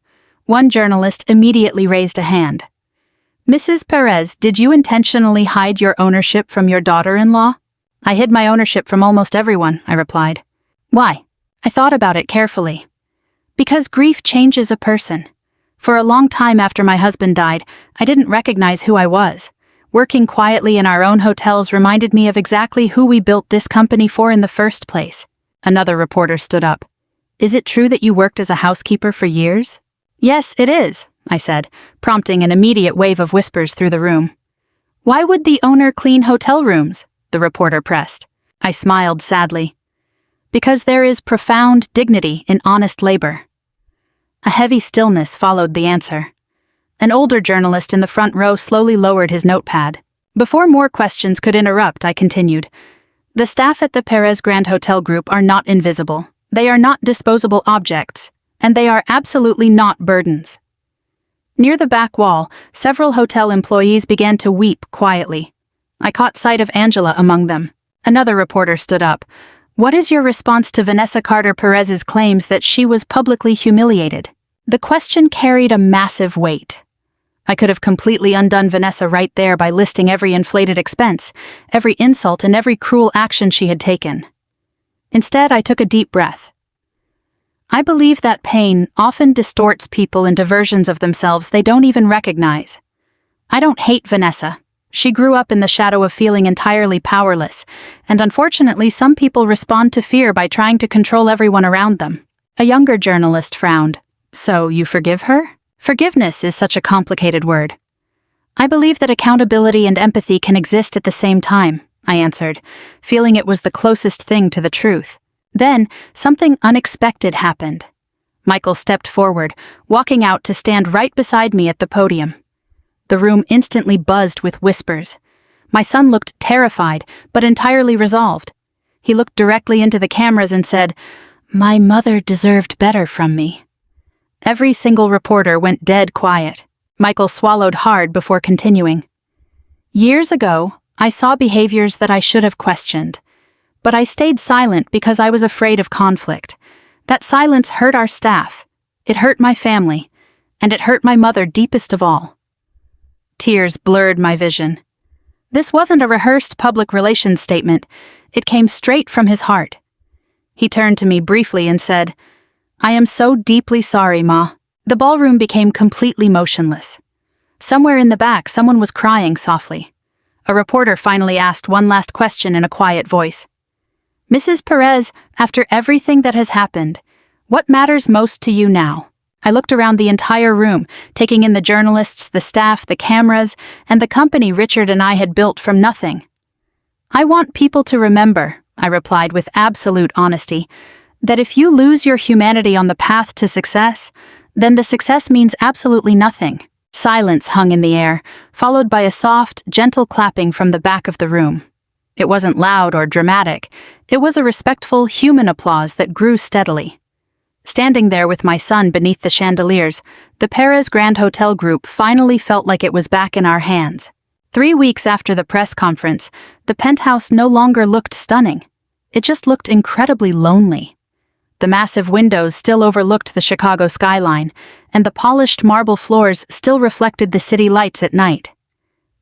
One journalist immediately raised a hand. Mrs. Perez, did you intentionally hide your ownership from your daughter-in-law? I hid my ownership from almost everyone, I replied. Why? I thought about it carefully. Because grief changes a person. For a long time after my husband died, I didn't recognize who I was. Working quietly in our own hotels reminded me of exactly who we built this company for in the first place. Another reporter stood up. Is it true that you worked as a housekeeper for years? Yes, it is, I said, prompting an immediate wave of whispers through the room. Why would the owner clean hotel rooms? The reporter pressed. I smiled sadly. Because there is profound dignity in honest labor. A heavy stillness followed the answer. An older journalist in the front row slowly lowered his notepad. Before more questions could interrupt, I continued. The staff at the Perez Grand Hotel Group are not invisible. They are not disposable objects, and they are absolutely not burdens. Near the back wall, several hotel employees began to weep quietly. I caught sight of Angela among them. Another reporter stood up. What is your response to Vanessa Carter Perez's claims that she was publicly humiliated? The question carried a massive weight. I could have completely undone Vanessa right there by listing every inflated expense, every insult, and every cruel action she had taken. Instead, I took a deep breath. I believe that pain often distorts people into versions of themselves they don't even recognize. I don't hate Vanessa. She grew up in the shadow of feeling entirely powerless, and unfortunately some people respond to fear by trying to control everyone around them. A younger journalist frowned. So, you forgive her? Forgiveness is such a complicated word. I believe that accountability and empathy can exist at the same time, I answered, feeling it was the closest thing to the truth. Then, something unexpected happened. Michael stepped forward, walking out to stand right beside me at the podium. The room instantly buzzed with whispers. My son looked terrified, but entirely resolved. He looked directly into the cameras and said, "My mother deserved better from me." Every single reporter went dead quiet. Michael swallowed hard before continuing. Years ago, I saw behaviors that I should have questioned. But I stayed silent because I was afraid of conflict. That silence hurt our staff. It hurt my family. And it hurt my mother deepest of all. Tears blurred my vision. This wasn't a rehearsed public relations statement. It came straight from his heart. He turned to me briefly and said, "I am so deeply sorry, Ma." The ballroom became completely motionless. Somewhere in the back, someone was crying softly. A reporter finally asked one last question in a quiet voice. "Mrs. Perez, after everything that has happened, what matters most to you now?" I looked around the entire room, taking in the journalists, the staff, the cameras, and the company Richard and I had built from nothing. "I want people to remember," I replied with absolute honesty, "that if you lose your humanity on the path to success, then the success means absolutely nothing." Silence hung in the air, followed by a soft, gentle clapping from the back of the room. It wasn't loud or dramatic. It was a respectful, human applause that grew steadily. Standing there with my son beneath the chandeliers, the Perez Grand Hotel Group finally felt like it was back in our hands. 3 weeks after the press conference, the penthouse no longer looked stunning. It just looked incredibly lonely. The massive windows still overlooked the Chicago skyline, and the polished marble floors still reflected the city lights at night.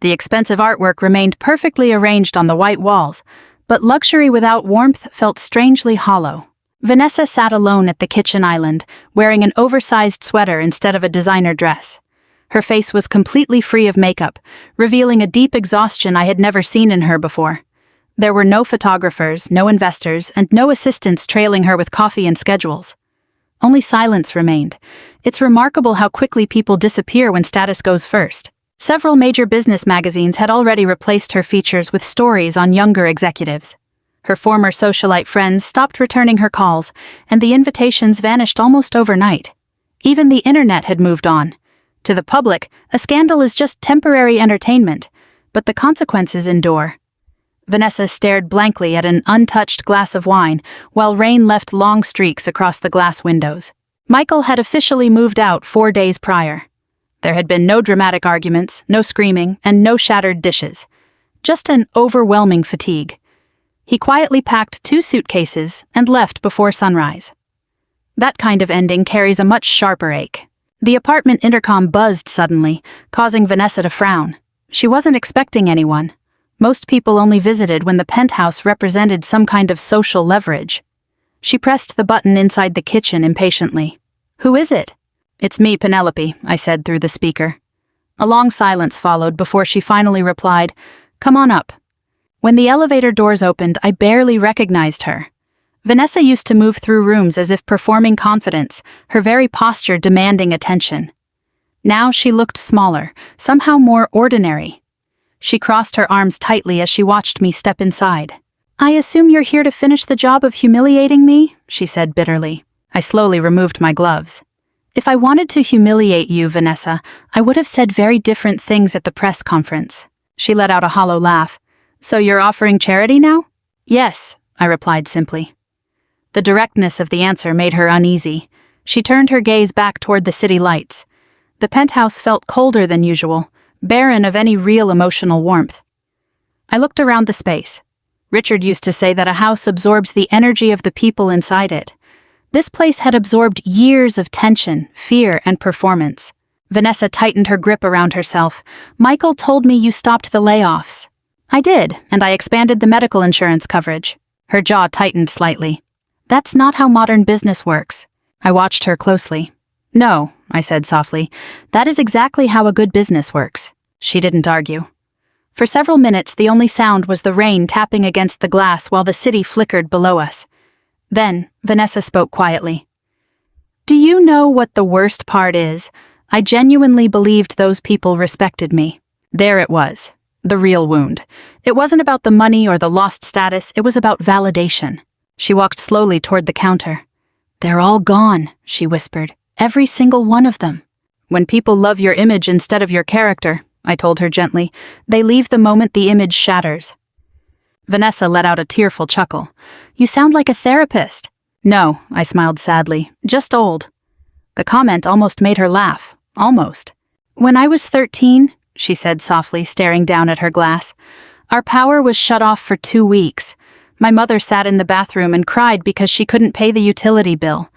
The expensive artwork remained perfectly arranged on the white walls, but luxury without warmth felt strangely hollow. Vanessa sat alone at the kitchen island, wearing an oversized sweater instead of a designer dress. Her face was completely free of makeup, revealing a deep exhaustion I had never seen in her before. There were no photographers, no investors, and no assistants trailing her with coffee and schedules. Only silence remained. It's remarkable how quickly people disappear when status goes first. Several major business magazines had already replaced her features with stories on younger executives. Her former socialite friends stopped returning her calls, and the invitations vanished almost overnight. Even the internet had moved on. To the public, a scandal is just temporary entertainment, but the consequences endure. Vanessa stared blankly at an untouched glass of wine, while rain left long streaks across the glass windows. Michael had officially moved out 4 days prior. There had been no dramatic arguments, no screaming, and no shattered dishes. Just an overwhelming fatigue. He quietly packed 2 suitcases and left before sunrise. That kind of ending carries a much sharper ache. The apartment intercom buzzed suddenly, causing Vanessa to frown. She wasn't expecting anyone. Most people only visited when the penthouse represented some kind of social leverage. She pressed the button inside the kitchen impatiently. "Who is it?" "It's me, Penelope," I said through the speaker. A long silence followed before she finally replied, "Come on up." When the elevator doors opened, I barely recognized her. Vanessa used to move through rooms as if performing confidence, her very posture demanding attention. Now she looked smaller, somehow more ordinary. She crossed her arms tightly as she watched me step inside. "I assume you're here to finish the job of humiliating me?" she said bitterly. I slowly removed my gloves. "If I wanted to humiliate you, Vanessa, I would have said very different things at the press conference." She let out a hollow laugh. "So you're offering charity now?" "Yes," I replied simply. The directness of the answer made her uneasy. She turned her gaze back toward the city lights. The penthouse felt colder than usual, barren of any real emotional warmth. I looked around the space. Richard used to say that a house absorbs the energy of the people inside it. This place had absorbed years of tension, fear, and performance. Vanessa tightened her grip around herself. "Michael told me you stopped the layoffs." "I did, and I expanded the medical insurance coverage." Her jaw tightened slightly. "That's not how modern business works." I watched her closely. "No," I said softly, "that is exactly how a good business works." She didn't argue. For several minutes, the only sound was the rain tapping against the glass while the city flickered below us. Then, Vanessa spoke quietly. "Do you know what the worst part is? I genuinely believed those people respected me." There it was, the real wound. It wasn't about the money or the lost status, it was about validation. She walked slowly toward the counter. "They're all gone," she whispered. "Every single one of them." "When people love your image instead of your character," I told her gently, "they leave the moment the image shatters." Vanessa let out a tearful chuckle. "You sound like a therapist." "No," I smiled sadly, "just old." The comment almost made her laugh. Almost. "When I was 13, she said softly, staring down at her glass, "our power was shut off for 2 weeks. My mother sat in the bathroom and cried because she couldn't pay the utility bill.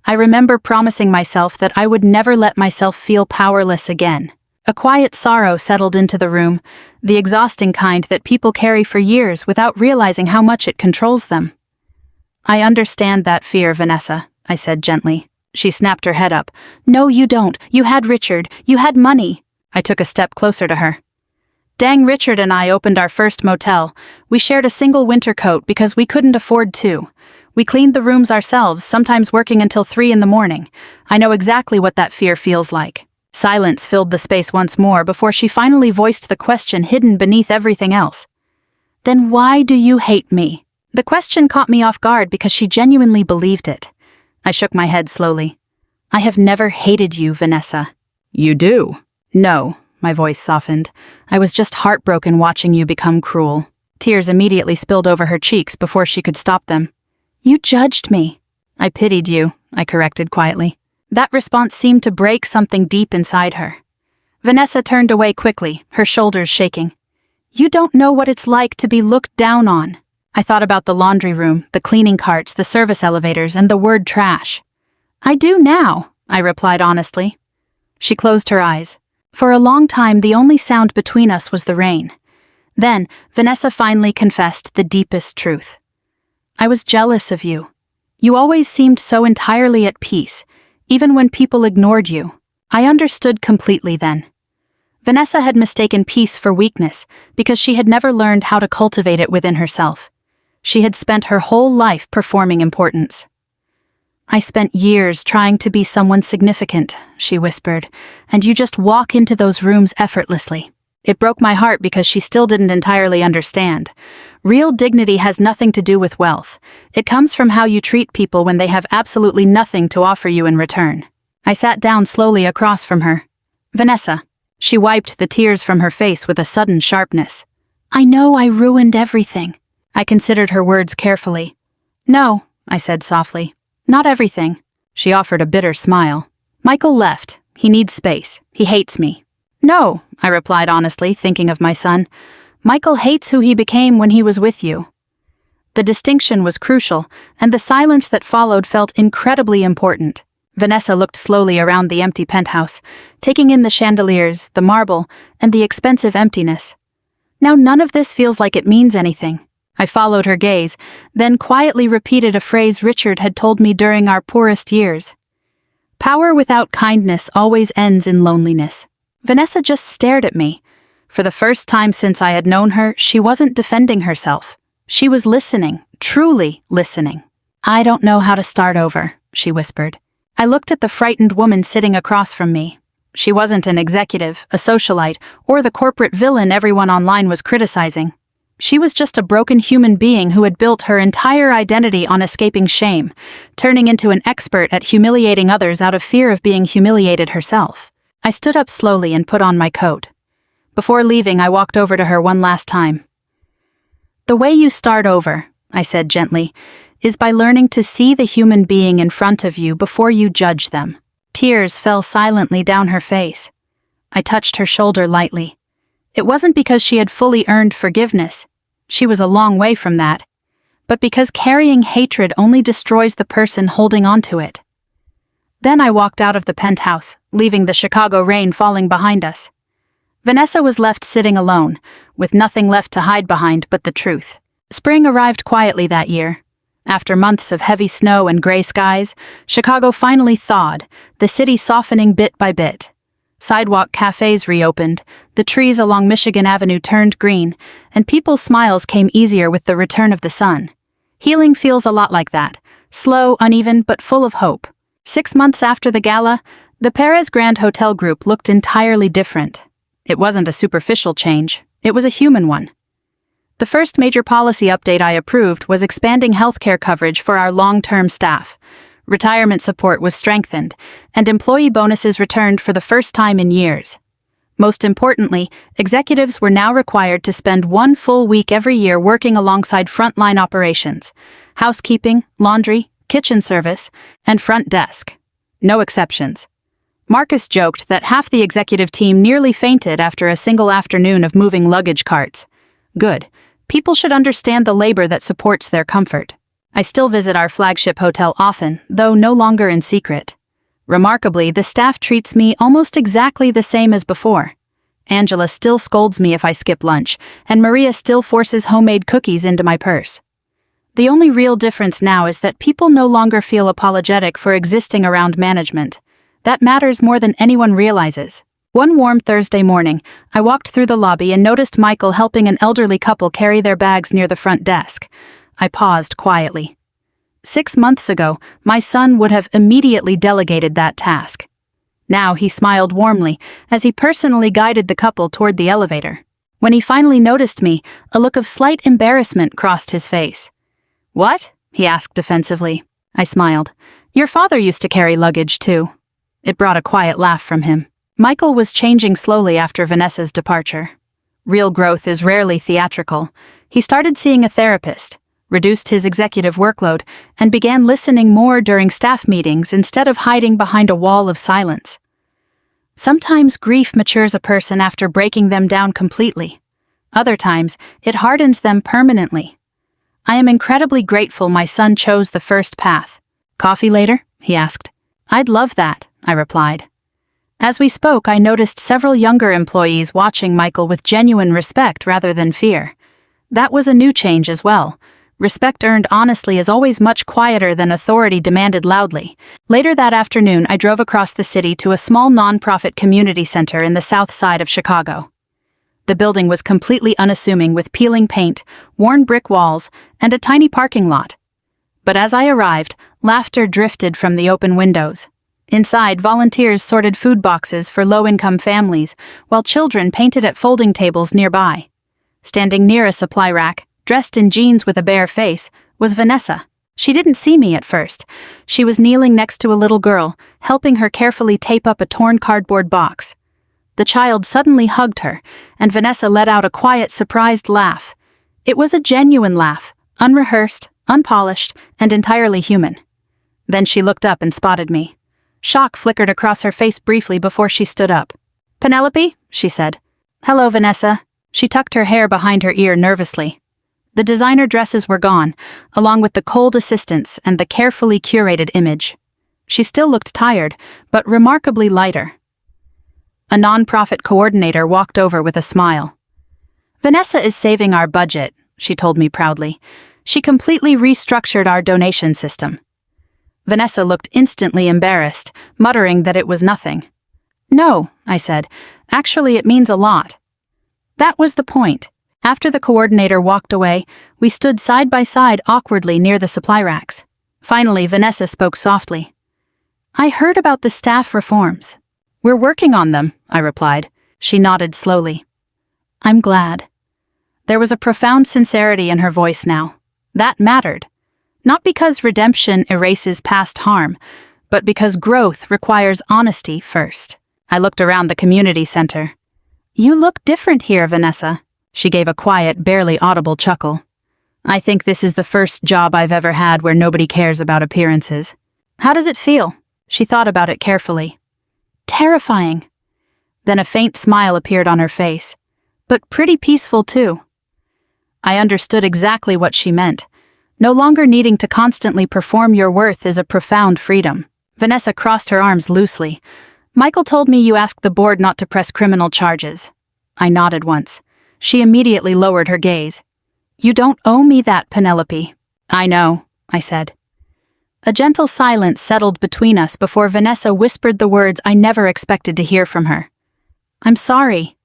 I remember promising myself that I would never let myself feel powerless again." A quiet sorrow settled into the room, the exhausting kind that people carry for years without realizing how much it controls them. "I understand that fear, Vanessa," I said gently. She snapped her head up. "No, you don't. You had Richard. You had money." I took a step closer to her. "Dang, Richard and I opened our first motel. We shared a single winter coat because we couldn't afford 2. We cleaned the rooms ourselves, sometimes working until 3 in the morning. I know exactly what that fear feels like." Silence filled the space once more before she finally voiced the question hidden beneath everything else. "Then why do you hate me?" The question caught me off guard because she genuinely believed it. I shook my head slowly. "I have never hated you, Vanessa." "You do?" "No," my voice softened. "I was just heartbroken watching you become cruel." Tears immediately spilled over her cheeks before she could stop them. "You judged me." "I pitied you," I corrected quietly. That response seemed to break something deep inside her. Vanessa turned away quickly, her shoulders shaking. "You don't know what it's like to be looked down on." I thought about the laundry room, the cleaning carts, the service elevators, and the word trash. I do now, I replied honestly. She closed her eyes. For a long time, the only sound between us was the rain. Then, Vanessa finally confessed the deepest truth. I was jealous of you. You always seemed so entirely at peace, even when people ignored you. I understood completely then. Vanessa had mistaken peace for weakness because she had never learned how to cultivate it within herself. She had spent her whole life performing importance. I spent years trying to be someone significant, she whispered, and you just walk into those rooms effortlessly. It broke my heart because she still didn't entirely understand. Real dignity has nothing to do with wealth. It comes from how you treat people when they have absolutely nothing to offer you in return. I sat down slowly across from her. Vanessa. She wiped the tears from her face with a sudden sharpness. I know I ruined everything. I considered her words carefully. No, I said softly. Not everything. She offered a bitter smile. Michael left. He needs space. He hates me. No, I replied honestly, thinking of my son. Michael hates who he became when he was with you. The distinction was crucial, and the silence that followed felt incredibly important. Vanessa looked slowly around the empty penthouse, taking in the chandeliers, the marble, and the expensive emptiness. Now none of this feels like it means anything. I followed her gaze, then quietly repeated a phrase Richard had told me during our poorest years. Power without kindness always ends in loneliness. Vanessa just stared at me. For the first time since I had known her, she wasn't defending herself. She was listening, truly listening. I don't know how to start over, she whispered. I looked at the frightened woman sitting across from me. She wasn't an executive, a socialite, or the corporate villain everyone online was criticizing. She was just a broken human being who had built her entire identity on escaping shame, turning into an expert at humiliating others out of fear of being humiliated herself. I stood up slowly and put on my coat. Before leaving, I walked over to her one last time. The way you start over, I said gently, is by learning to see the human being in front of you before you judge them. Tears fell silently down her face. I touched her shoulder lightly. It wasn't because she had fully earned forgiveness. She was a long way from that. But because carrying hatred only destroys the person holding onto it. Then I walked out of the penthouse, leaving the Chicago rain falling behind us. Vanessa was left sitting alone, with nothing left to hide behind but the truth. Spring arrived quietly that year. After months of heavy snow and gray skies, Chicago finally thawed, the city softening bit by bit. Sidewalk cafes reopened, the trees along Michigan Avenue turned green, and people's smiles came easier with the return of the sun. Healing feels a lot like that, slow, uneven, but full of hope. 6 months after the gala, the Perez Grand Hotel Group looked entirely different. It wasn't a superficial change, it was a human one. The first major policy update I approved was expanding healthcare coverage for our long-term staff. Retirement support was strengthened, and employee bonuses returned for the first time in years. Most importantly, executives were now required to spend 1 full week every year working alongside frontline operations, housekeeping, laundry, kitchen service, and front desk. No exceptions. Marcus joked that half the executive team nearly fainted after a single afternoon of moving luggage carts. Good. People should understand the labor that supports their comfort. I still visit our flagship hotel often, though no longer in secret. Remarkably, the staff treats me almost exactly the same as before. Angela still scolds me if I skip lunch, and Maria still forces homemade cookies into my purse. The only real difference now is that people no longer feel apologetic for existing around management. That matters more than anyone realizes. One warm Thursday morning, I walked through the lobby and noticed Michael helping an elderly couple carry their bags near the front desk. I paused quietly. 6 months ago, my son would have immediately delegated that task. Now he smiled warmly as he personally guided the couple toward the elevator. When he finally noticed me, a look of slight embarrassment crossed his face. "What?" he asked defensively. I smiled. "Your father used to carry luggage too." It brought a quiet laugh from him. Michael was changing slowly after Vanessa's departure. Real growth is rarely theatrical. He started seeing a therapist, reduced his executive workload, and began listening more during staff meetings instead of hiding behind a wall of silence. Sometimes grief matures a person after breaking them down completely. Other times, it hardens them permanently. I am incredibly grateful my son chose the first path. Coffee later? He asked. I'd love that, I replied. As we spoke, I noticed several younger employees watching Michael with genuine respect rather than fear. That was a new change as well. Respect earned honestly is always much quieter than authority demanded loudly. Later that afternoon, I drove across the city to a small nonprofit community center in the south side of Chicago. The building was completely unassuming with peeling paint, worn brick walls, and a tiny parking lot. But as I arrived, laughter drifted from the open windows. Inside, volunteers sorted food boxes for low-income families, while children painted at folding tables nearby. Standing near a supply rack, dressed in jeans with a bare face, was Vanessa. She didn't see me at first. She was kneeling next to a little girl, helping her carefully tape up a torn cardboard box. The child suddenly hugged her, and Vanessa let out a quiet, surprised laugh. It was a genuine laugh, unrehearsed, unpolished, and entirely human. Then she looked up and spotted me. Shock flickered across her face briefly before she stood up. "Penelope?" she said. "Hello, Vanessa." She tucked her hair behind her ear nervously. The designer dresses were gone, along with the cold assistants and the carefully curated image. She still looked tired, but remarkably lighter. A nonprofit coordinator walked over with a smile. "Vanessa is saving our budget," she told me proudly. "She completely restructured our donation system." Vanessa looked instantly embarrassed, muttering that it was nothing. "No," I said. "Actually, it means a lot." That was the point. After the coordinator walked away, we stood side by side awkwardly near the supply racks. Finally, Vanessa spoke softly. "I heard about the staff reforms." "We're working on them," I replied. She nodded slowly. "I'm glad." There was a profound sincerity in her voice now. That mattered. Not because redemption erases past harm, but because growth requires honesty first. I looked around the community center. "You look different here, Vanessa." She gave a quiet, barely audible chuckle. "I think this is the first job I've ever had where nobody cares about appearances." "How does it feel?" She thought about it carefully. "Terrifying." Then a faint smile appeared on her face. "But pretty peaceful, too." I understood exactly what she meant. No longer needing to constantly perform your worth is a profound freedom. Vanessa crossed her arms loosely. "Michael told me you asked the board not to press criminal charges." I nodded once. She immediately lowered her gaze. "You don't owe me that, Penelope." "I know," I said. A gentle silence settled between us before Vanessa whispered the words I never expected to hear from her. "I'm sorry."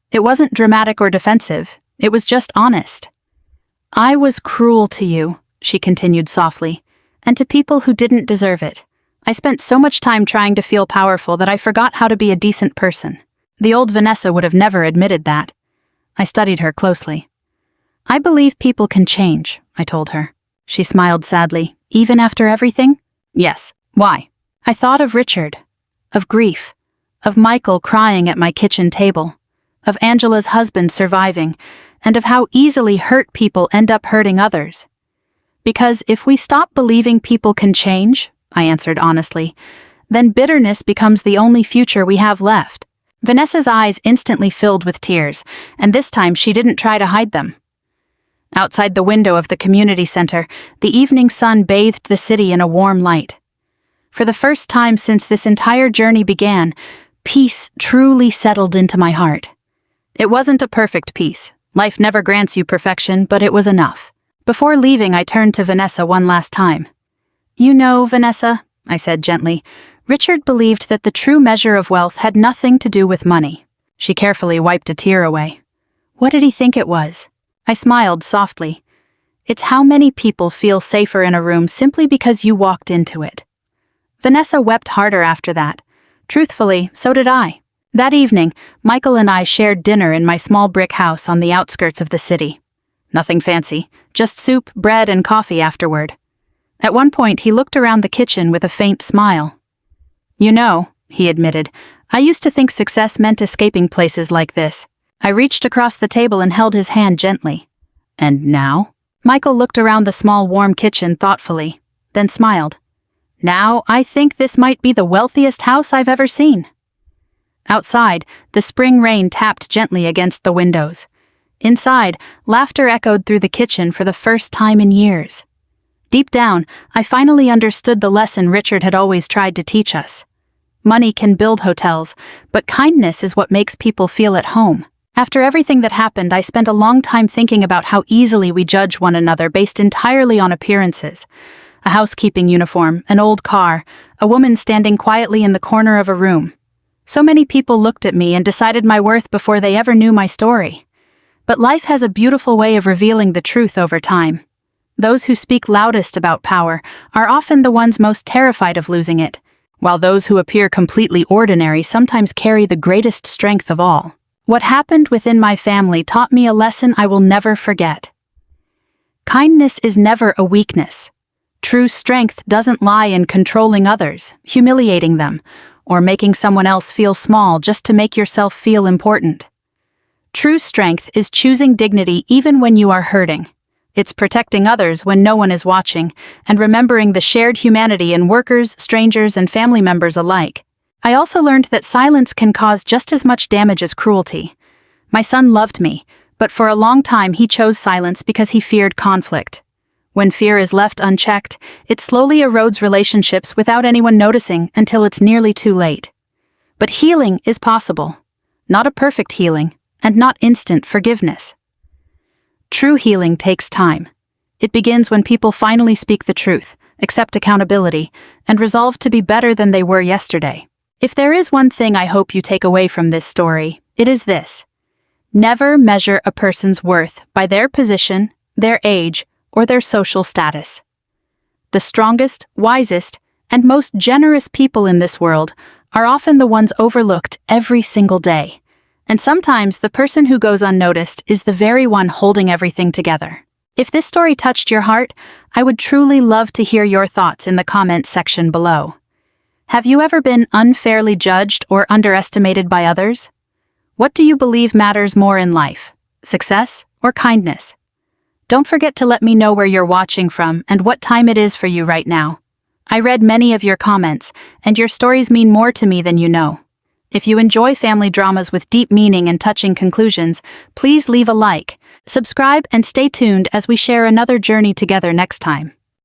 It wasn't dramatic or defensive. It was just honest. "I was cruel to you," she continued softly, "and to people who didn't deserve it. I spent so much time trying to feel powerful that I forgot how to be a decent person. The old Vanessa would have never admitted that." I studied her closely. "I believe people can change," I told her. She smiled sadly. "Even after everything?" "Yes. Why?" I thought of Richard, of grief, of Michael crying at my kitchen table, of Angela's husband surviving, and of how easily hurt people end up hurting others. "Because if we stop believing people can change," I answered honestly, "then bitterness becomes the only future we have left." Vanessa's eyes instantly filled with tears, and this time she didn't try to hide them. Outside the window of the community center, the evening sun bathed the city in a warm light. For the first time since this entire journey began, peace truly settled into my heart. It wasn't a perfect peace. Life never grants you perfection, but it was enough. Before leaving, I turned to Vanessa one last time. "You know, Vanessa," I said gently, "Richard believed that the true measure of wealth had nothing to do with money." She carefully wiped a tear away. "What did he think it was?" I smiled softly. "It's how many people feel safer in a room simply because you walked into it." Vanessa wept harder after that. Truthfully, so did I. That evening, Michael and I shared dinner in my small brick house on the outskirts of the city. Nothing fancy, just soup, bread, and coffee afterward. At one point, he looked around the kitchen with a faint smile. "You know," he admitted, "I used to think success meant escaping places like this." I reached across the table and held his hand gently. "And now?" Michael looked around the small warm kitchen thoughtfully, then smiled. "Now I think this might be the wealthiest house I've ever seen." Outside, the spring rain tapped gently against the windows. Inside, laughter echoed through the kitchen for the first time in years. Deep down, I finally understood the lesson Richard had always tried to teach us. Money can build hotels, but kindness is what makes people feel at home. After everything that happened, I spent a long time thinking about how easily we judge one another based entirely on appearances. A housekeeping uniform, an old car, a woman standing quietly in the corner of a room. So many people looked at me and decided my worth before they ever knew my story. But life has a beautiful way of revealing the truth over time. Those who speak loudest about power are often the ones most terrified of losing it, while those who appear completely ordinary sometimes carry the greatest strength of all. What happened within my family taught me a lesson I will never forget. Kindness is never a weakness. True strength doesn't lie in controlling others, humiliating them, or making someone else feel small just to make yourself feel important. True strength is choosing dignity even when you are hurting. It's protecting others when no one is watching, and remembering the shared humanity in workers, strangers, and family members alike. I also learned that silence can cause just as much damage as cruelty. My son loved me, but for a long time he chose silence because he feared conflict. When fear is left unchecked, it slowly erodes relationships without anyone noticing until it's nearly too late. But healing is possible. Not a perfect healing, and not instant forgiveness. True healing takes time. It begins when people finally speak the truth, accept accountability, and resolve to be better than they were yesterday. If there is one thing I hope you take away from this story, it is this. Never measure a person's worth by their position, their age, or their social status. The strongest, wisest, and most generous people in this world are often the ones overlooked every single day. And sometimes the person who goes unnoticed is the very one holding everything together. If this story touched your heart, I would truly love to hear your thoughts in the comments section below. Have you ever been unfairly judged or underestimated by others? What do you believe matters more in life, success or kindness? Don't forget to let me know where you're watching from and what time it is for you right now. I read many of your comments, and your stories mean more to me than you know. If you enjoy family dramas with deep meaning and touching conclusions, please leave a like, subscribe, and stay tuned as we share another journey together next time.